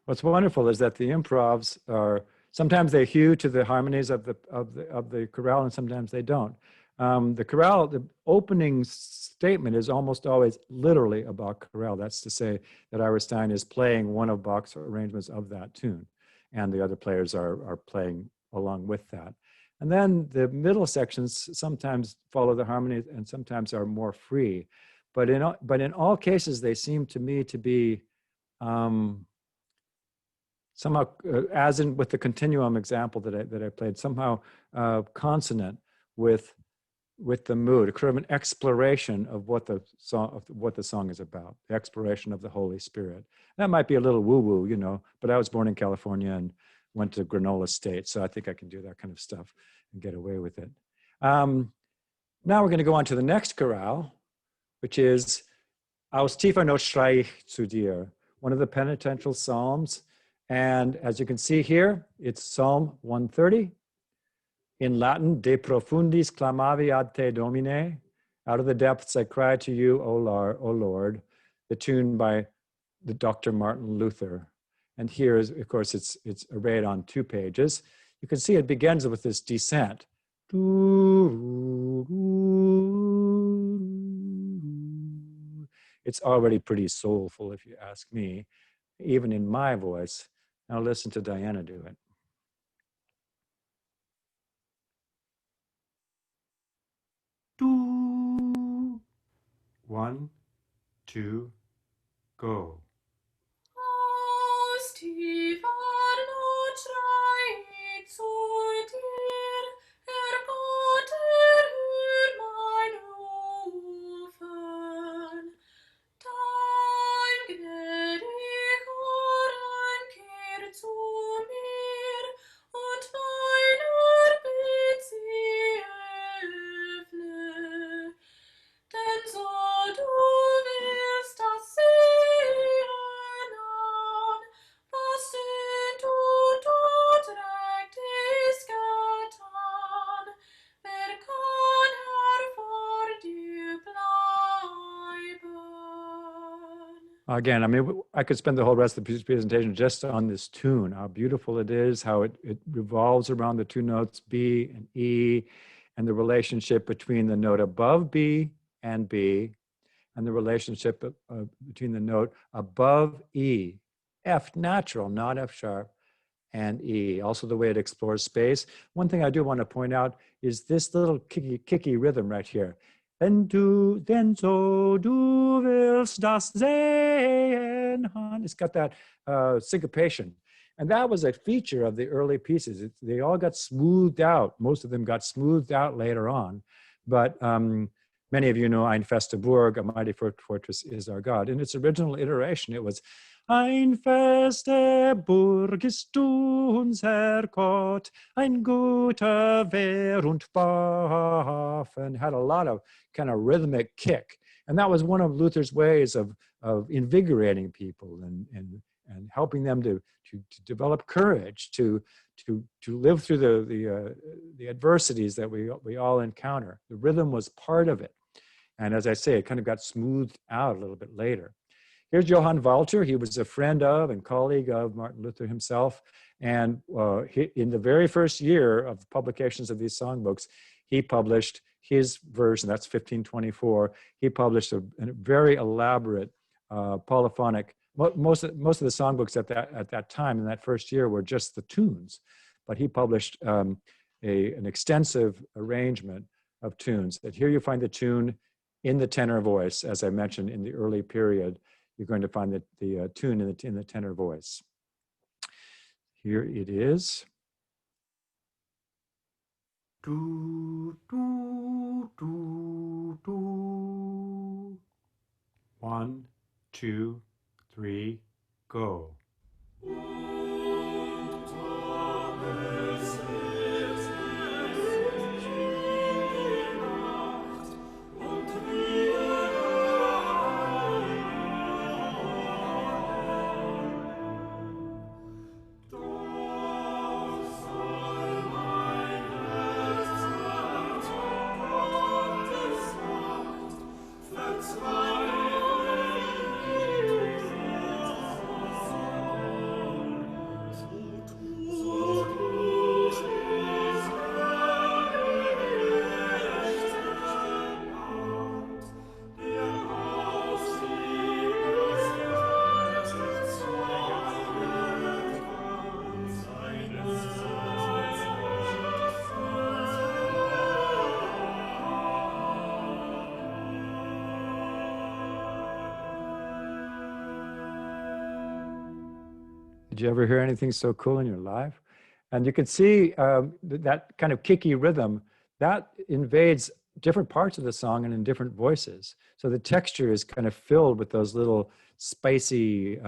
Speaker 1: What's wonderful is that the improvs are sometimes they hew to the harmonies of the chorale, and sometimes they don't. The chorale, the opening statement is almost always literally a Bach chorale. That's to say that Ira Stein is playing one of Bach's arrangements of that tune, and the other players are playing along with that. And then the middle sections sometimes follow the harmony and sometimes are more free, but in all cases they seem to me to be somehow, as in with the continuum example that I played, somehow consonant with the mood, a kind of an exploration of what the song is about, the exploration of the Holy Spirit. That might be a little woo-woo, you know, but I was born in California and went to Granola State, so I think I can do that kind of stuff and get away with it. Now we're going to go on to the next chorale, which is Aus tiefer Not schrei ich zu dir, one of the penitential psalms. And as you can see here, it's Psalm 130. In Latin, De profundis clamavi ad te Domine. Out of the depths I cry to you, O Lord. The tune by the Dr. Martin Luther. And here is, of course, it's arrayed on 2 pages. You can see it begins with this descent. It's already pretty soulful, if you ask me, even in my voice. Now listen to Diana do it.
Speaker 2: Do. 1, 2, go.
Speaker 4: Aus tiefer Not schrei ich zu dir, Herr Gott, erhör mein Rufen. Dein gnädig Ohren kehr zu mir, und meiner Bitt siehe
Speaker 1: Again, I mean, I could spend the whole rest of the presentation just on this tune, how beautiful it is, how it revolves around the two notes B and E, and the relationship between the note above B and B, and the relationship between the note above E, F natural, not F sharp, and E. Also the way it explores space. One thing I do want to point out is this little kicky rhythm right here. Denn so du willst das sehen. It's got that syncopation. And that was a feature of the early pieces. They all got smoothed out. Most of them got smoothed out later on. But many of you know Ein feste Burg, a mighty fortress is our God. In its original iteration, it was Ein feste Burg ist unser Gott, ein guter Wehr und Waffen. Had a lot of kind of rhythmic kick. And that was one of Luther's ways of invigorating people and helping them to develop courage, to live through the adversities that we all encounter. The rhythm was part of it. And as I say, it kind of got smoothed out a little bit later. Here's Johann Walter. He was a friend of and colleague of Martin Luther himself. And in the very first year of publications of these songbooks, he published his version, that's 1524. He published a very elaborate polyphonic, most of the songbooks at that time in that first year were just the tunes, but he published an extensive arrangement of tunes. That here you find the tune in the tenor voice, as I mentioned in the early period. You're going to find the tune in the tenor voice. Here it is.
Speaker 2: Do, do, do, do. 1, 2, 3, go.
Speaker 1: Did you ever hear anything so cool in your life? And you can see that kind of kicky rhythm, that invades different parts of the song and in different voices. So the texture is kind of filled with those little spicy,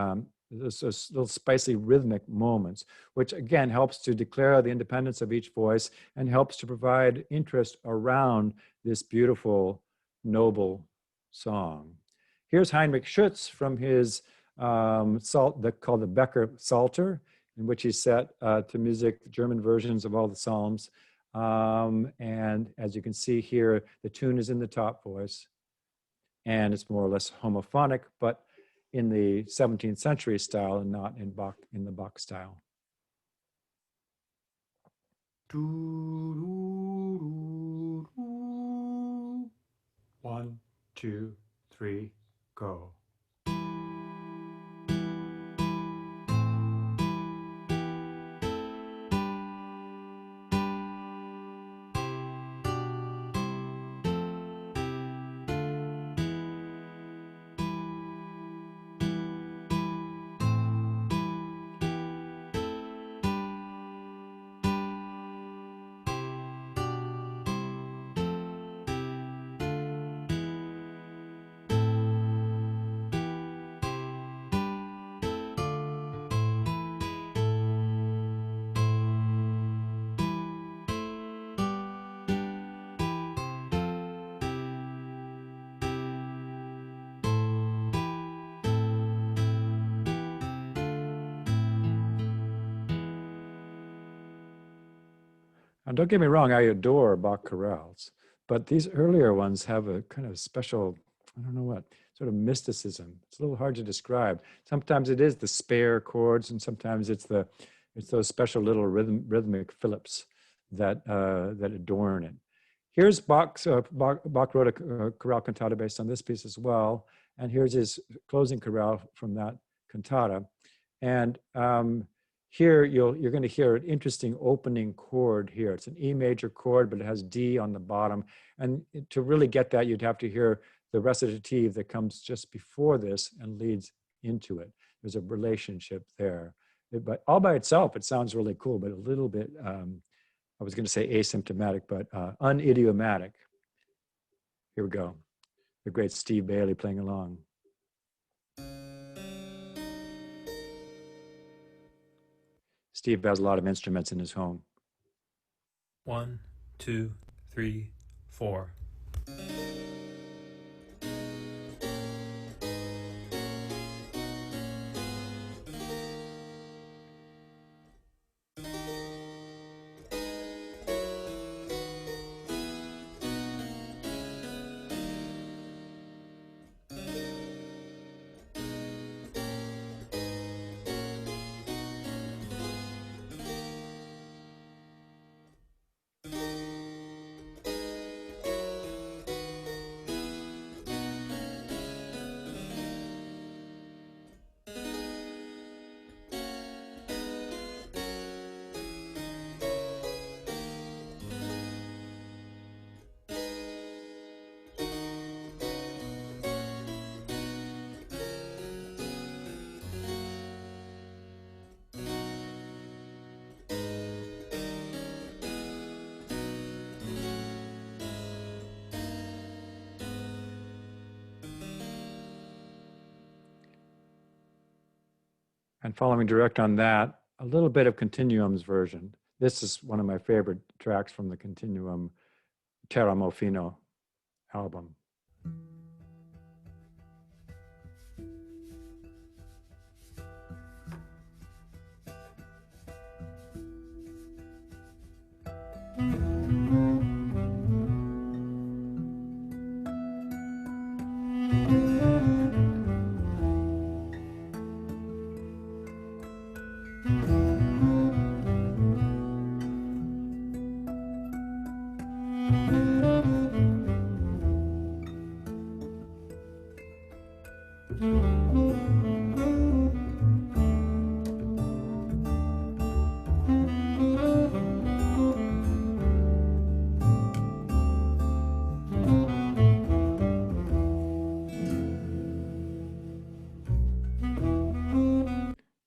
Speaker 1: those little spicy rhythmic moments, which again helps to declare the independence of each voice and helps to provide interest around this beautiful, noble song. Here's Heinrich Schütz from his called the Becker Psalter, in which he set to music German versions of all the Psalms. And as you can see here, the tune is in the top voice, and it's more or less homophonic, but in the 17th century style and not in the Bach style.
Speaker 2: 1, 2, 3, go.
Speaker 1: And don't get me wrong, I adore Bach chorales, but these earlier ones have a kind of special, I don't know what, sort of mysticism. It's a little hard to describe. Sometimes it is the spare chords, and sometimes it's those special little rhythmic fillets that adorn it. Here's Bach. Bach wrote a chorale cantata based on this piece as well, and here's his closing chorale from that cantata. And here you're going to hear an interesting opening chord here. It's an E major chord, but it has D on the bottom. And to really get that, you'd have to hear the recitative that comes just before this and leads into it. There's a relationship there. But all by itself, it sounds really cool, but a little bit, I was going to say asymptomatic, but unidiomatic. Here we go. The great Steve Bailey playing along. Steve has a lot of instruments in his home.
Speaker 3: 1, 2, 3, 4.
Speaker 1: And following direct on that, a little bit of Continuum's version. This is one of my favorite tracks from the Continuum Teramo Fino album.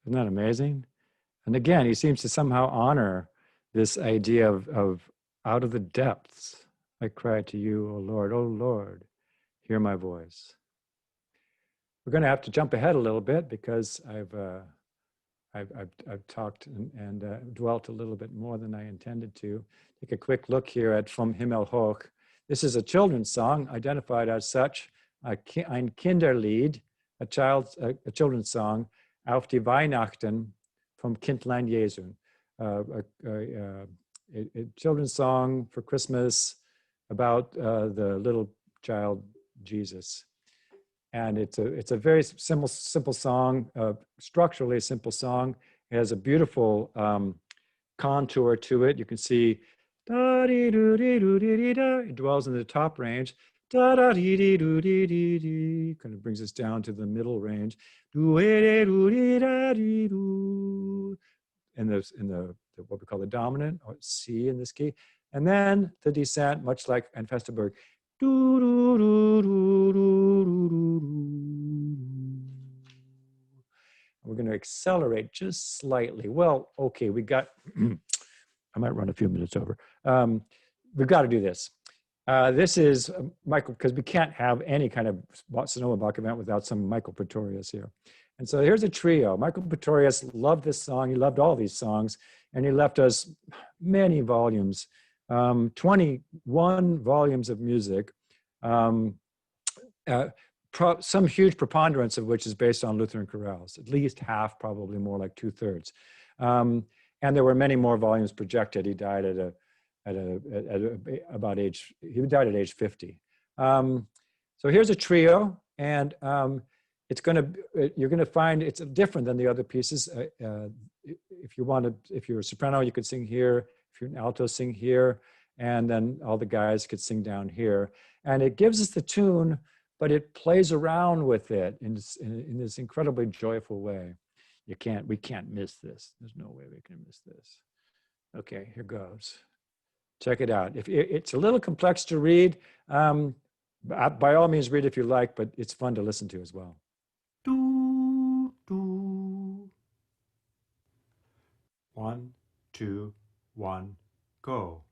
Speaker 1: Isn't that amazing? And again, he seems to somehow honor this idea of out of the depths, I cry to you, O Lord, hear my voice. We're going to have to jump ahead a little bit because I've talked and dwelt a little bit more than I intended to. Take a quick look here at Vom Himmel hoch. This is a children's song, identified as such, ein Kinderlied, a children's song, auf die Weihnachten vom Kindlein Jesu, a children's song for Christmas about the little child Jesus. And it's a very simple song, structurally a simple song. It has a beautiful contour to it. You can see it dwells in the top range. Kind of brings us down to the middle range. In the what we call the dominant, or C in this key. And then the descent, much like Ein Festberg. We're going to accelerate just slightly. Well, okay, we got, I might run a few minutes over. We've got to do this. This is Michael, because we can't have any kind of Sonoma Bach event without some Michael Pretorius here. And so here's a trio. Michael Pretorius loved this song. He loved all these songs. And he left us many volumes, 21 volumes of music, some huge preponderance of which is based on Lutheran chorales, at least half, probably more like 2/3. And there were many more volumes projected. He died he died at age 50. So here's a trio. and it's going to, you're going to find it's different than the other pieces. If you want to, if you're a soprano, you could sing here. If you're an alto, sing here. And then all the guys could sing down here. And it gives us the tune, but it plays around with it in this incredibly joyful way. We can't miss this. There's no way we can miss this. Okay, here goes. Check it out. If it's a little complex to read, by all means read if you like, but it's fun to listen to as well.
Speaker 2: Do, do. 1, 2, 1, go.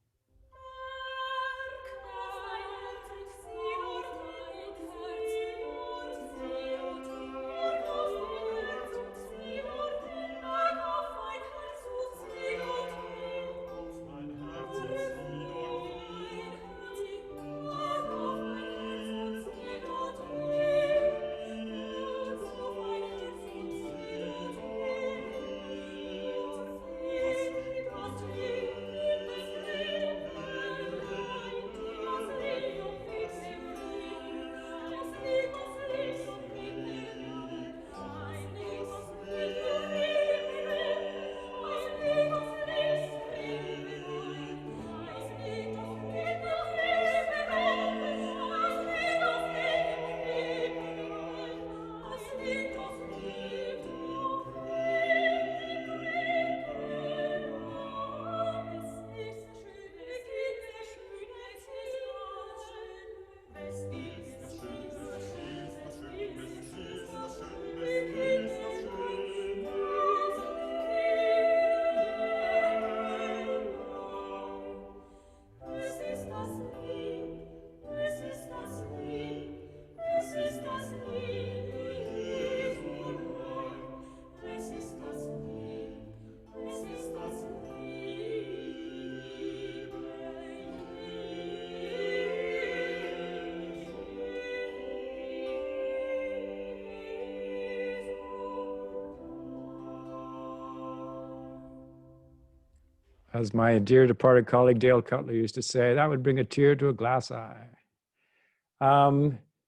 Speaker 1: As my dear departed colleague Dale Cutler used to say, that would bring a tear to a glass eye.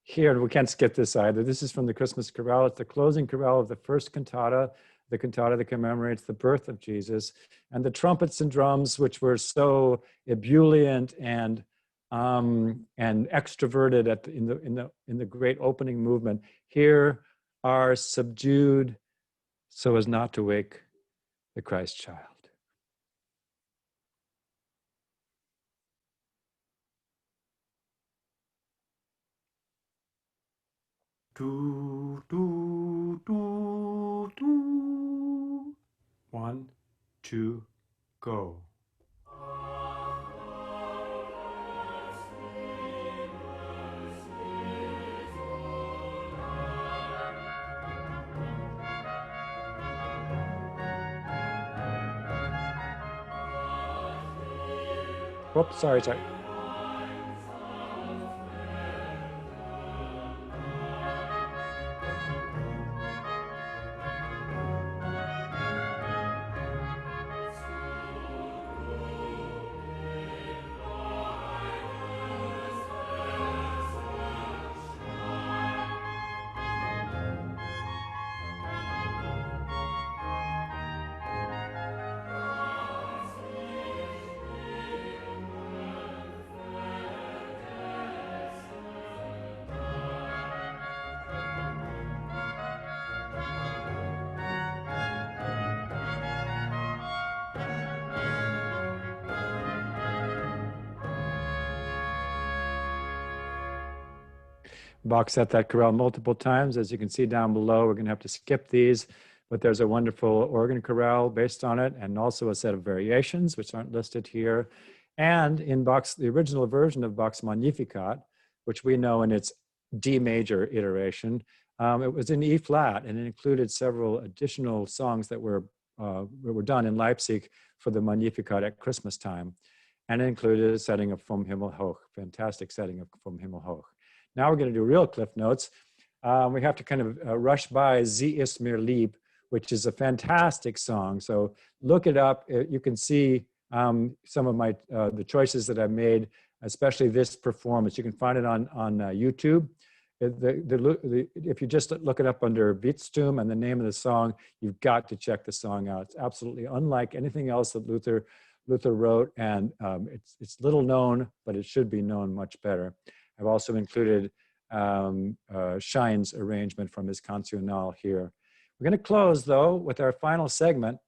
Speaker 1: Here, we can't skip this either. This is from the Christmas Chorale. It's the closing chorale of the first cantata, the cantata that commemorates the birth of Jesus. And the trumpets and drums, which were so ebullient and extroverted in the great opening movement, here are subdued so as not to wake the Christ child.
Speaker 2: Do, do, do, do. 1, 2, go.
Speaker 1: Whoops, sorry. Bach set that chorale multiple times. As you can see down below, we're going to have to skip these, but there's a wonderful organ chorale based on it, and also a set of variations, which aren't listed here. And in Bach's, the original version of Bach's Magnificat, which we know in its D major iteration, it was in E flat, and it included several additional songs that were done in Leipzig for the Magnificat at Christmas time. And it included a setting of Vom Himmel hoch, fantastic setting of Vom Himmel hoch. Now we're going to do real cliff notes. We have to kind of rush by Sie ist mir lieb, which is a fantastic song. So look it up. You can see some of the choices that I've made, especially this performance. You can find it on YouTube. if you just look it up under Wittstum and the name of the song, you've got to check the song out. It's absolutely unlike anything else that Luther wrote, and it's little known, but it should be known much better. I've also included Schein's arrangement from his Cancional here. We're going to close, though, with our final segment,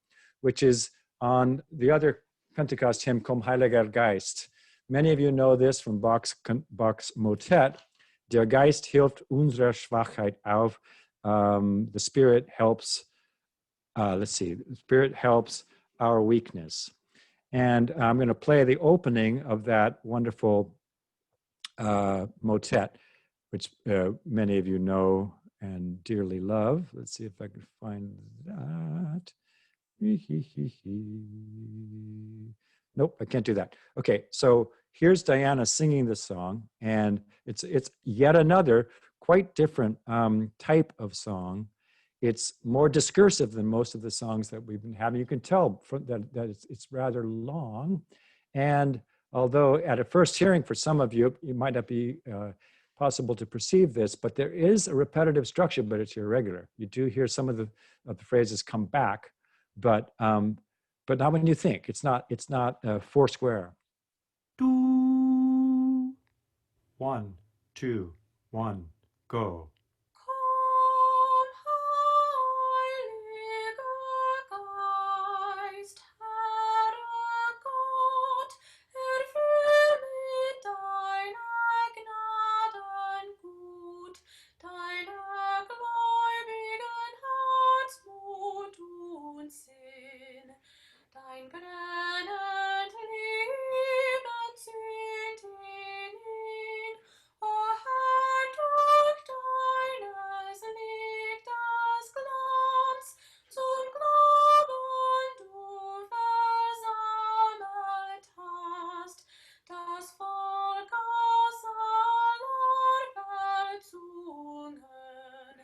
Speaker 1: which is on the other Pentecost hymn, Komm Heiliger Geist. Many of you know this from Bach's motet. Der Geist hilft unserer Schwachheit auf. The Spirit helps, the Spirit helps our weakness. And I'm going to play the opening of that wonderful motet, which many of you know and dearly love. Let's see if I can find that. Nope, I can't do that. Okay, so here's Diana singing the song, and it's yet another quite different type of song. It's more discursive than most of the songs that we've been having. You can tell that it's rather long, and although at a first hearing for some of you, it might not be possible to perceive this, but there is a repetitive structure, but it's irregular. You do hear some of the phrases come back, but not when you think. It's not four square.
Speaker 2: 2, 1, 2, 1, go.
Speaker 4: Komm, Heiliger Geist, Herr Gott, erfüll mit deiner Gnaden gut, deiner gläubigen Herzmut und Sinn, dein brennend Liebe zieht in ihn, o Herr, durch deines Lichtes Glanz, zum Glauben du versammelt hast, das Volk aus aller Welt Zungen,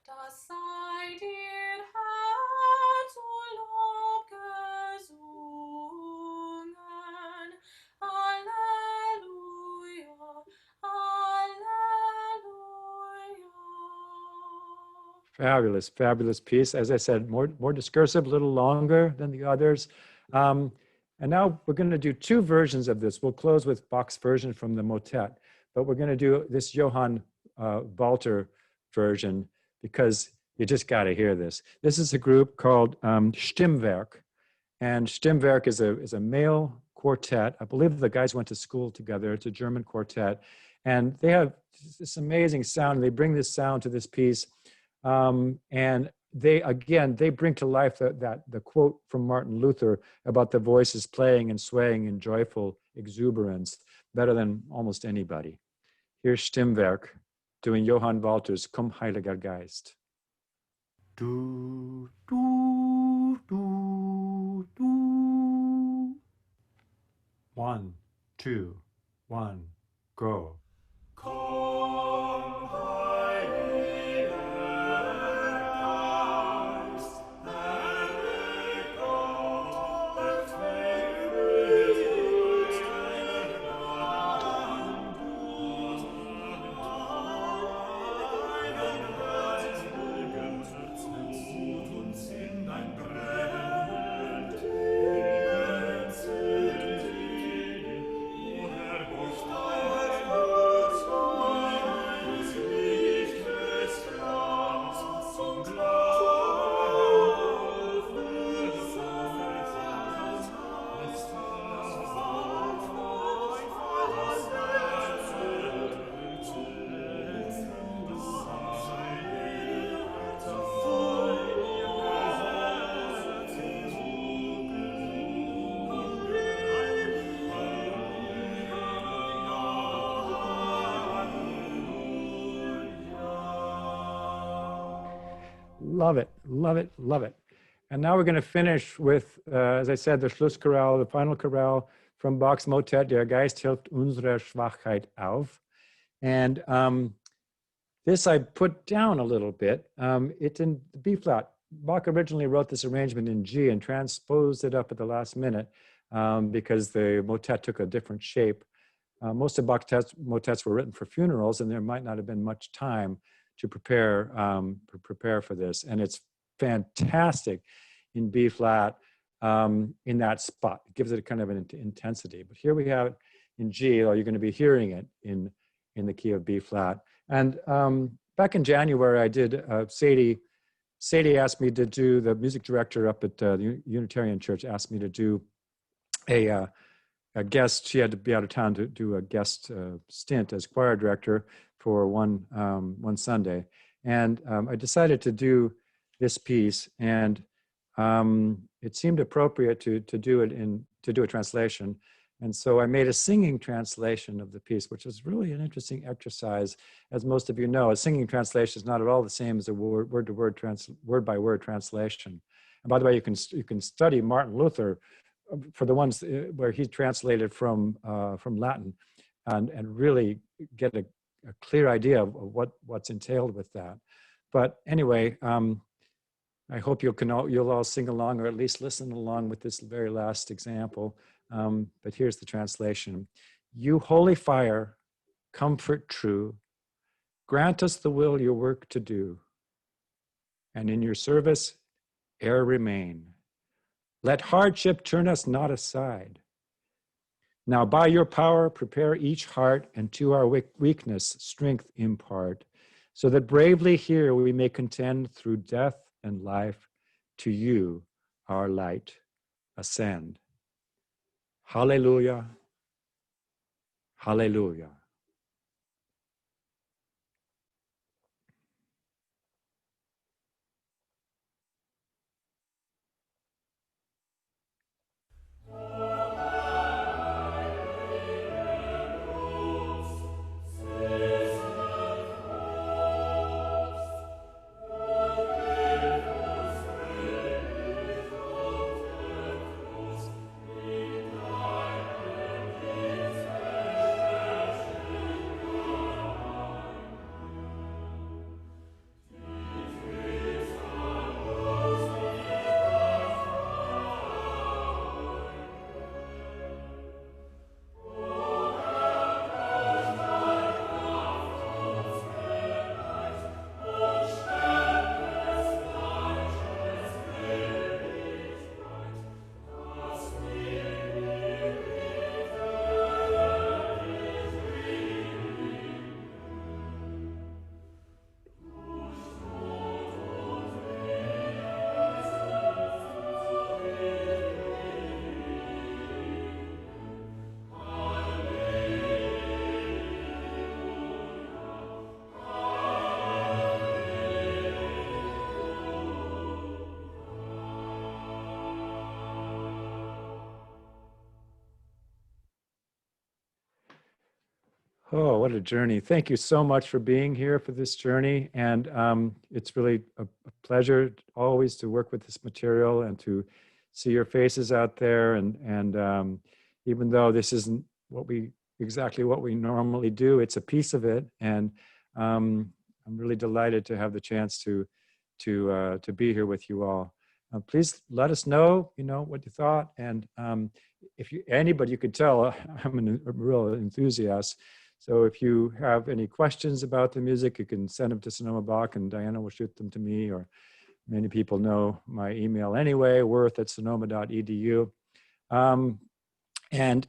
Speaker 4: das sei dir, Herr, zu Lob gesungen. Alleluia, Alleluia.
Speaker 1: Fabulous, fabulous piece. As I said, more discursive, a little longer than the others. And now we're going to do two versions of this. We'll close with Bach's version from the motet, but we're going to do this Johann Walter version because you just got to hear this. This is a group called Stimmwerk, and Stimmwerk is a male quartet. I believe the guys went to school together. It's a German quartet, and they have this amazing sound. They bring this sound to this piece, and they bring to life the quote from Martin Luther about the voices playing and swaying in joyful exuberance better than almost anybody. Here's Stimmwerk doing Johann Walter's Komm Heiliger Geist.
Speaker 2: Do, do, do, do. 1, 2, 1, go.
Speaker 5: Komm, Heiliger Geist, Herr Gott, erfüll mit deiner Gnaden gut, deinen heiligen Herzensmut und Sinn, dein brennend Liebe zieht in ihn, o Herr, durch deines Lichtes Glanz, zum Glauben versammelt hast, das Volk aus aller Welt zählst, das sei dir zum
Speaker 1: Love it, love it, love it. And now we're going to finish with, as I said, the Schlusschoral, the final chorale from Bach's motet, Der Geist hilft unserer Schwachheit auf. And this I put down a little bit. It's in B flat. Bach originally wrote this arrangement in G and transposed it up at the last minute because the motet took a different shape. most of Bach's motets were written for funerals, and there might not have been much time to prepare for this. And it's fantastic in B flat in that spot. It gives it a kind of an intensity. But here we have it in G, or you're going to be hearing it in the key of B flat. And back in January, I did Sadie asked me to do, the music director up at the Unitarian Church asked me to do a guest. She had to be out of town to do a guest stint as choir director for one Sunday. And I decided to do this piece, and it seemed appropriate to do a translation. And so I made a singing translation of the piece, which was really an interesting exercise. As most of you know, a singing translation is not at all the same as a word-by-word translation. And by the way, you can study Martin Luther for the ones where he translated from Latin, and really get a clear idea of what's entailed with that. But anyway, I hope you'll all sing along, or at least listen along with this very last example. But here's the translation. You holy fire, comfort true, grant us the will your work to do, and in your service e'er remain. Let hardship turn us not aside. Now by your power prepare each heart, and to our weakness strength impart, so that bravely here we may contend through death and life, to you our light ascend. Hallelujah, hallelujah. Oh, what a journey. Thank you so much for being here for this journey. And it's really a pleasure always to work with this material and to see your faces out there. And even though this isn't exactly what we normally do, it's a piece of it. And I'm really delighted to have the chance to be here with you all. Please let us know, what you thought. And if anybody, you could tell I'm a real enthusiast. So if you have any questions about the music, you can send them to Sonoma Bach, and Diana will shoot them to me, or many people know my email anyway, worth@sonoma.edu. And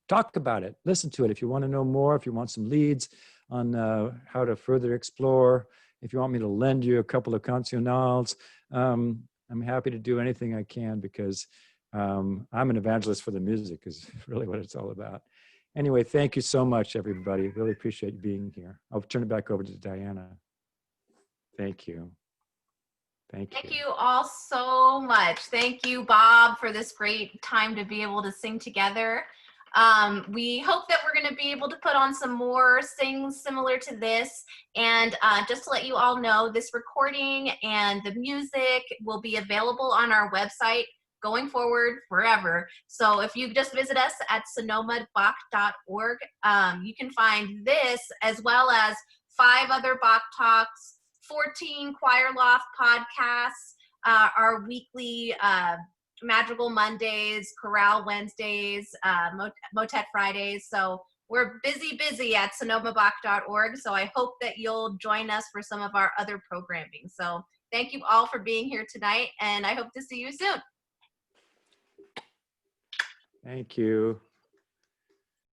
Speaker 1: talk about it, listen to it. If you want to know more, if you want some leads on how to further explore, if you want me to lend you a couple of cancionals, I'm happy to do anything I can, because I'm an evangelist for the music is really what it's all about. Anyway, thank you so much, everybody. Really appreciate you being here. I'll turn it back over to Diana. Thank you.
Speaker 6: Thank you all so much. Thank you, Bob, for this great time to be able to sing together. We hope that we're going to be able to put on some more things similar to this. And just to let you all know, this recording and the music will be available on our website going forward forever. So if you just visit us at sonomabach.org, you can find this as well as 5 other Bach Talks, 14 Choir Loft podcasts, our weekly Madrigal Mondays, Chorale Wednesdays, Motet Fridays. So we're busy at sonomabach.org. So I hope that you'll join us for some of our other programming. So thank you all for being here tonight, and I hope to see you soon.
Speaker 1: Thank you.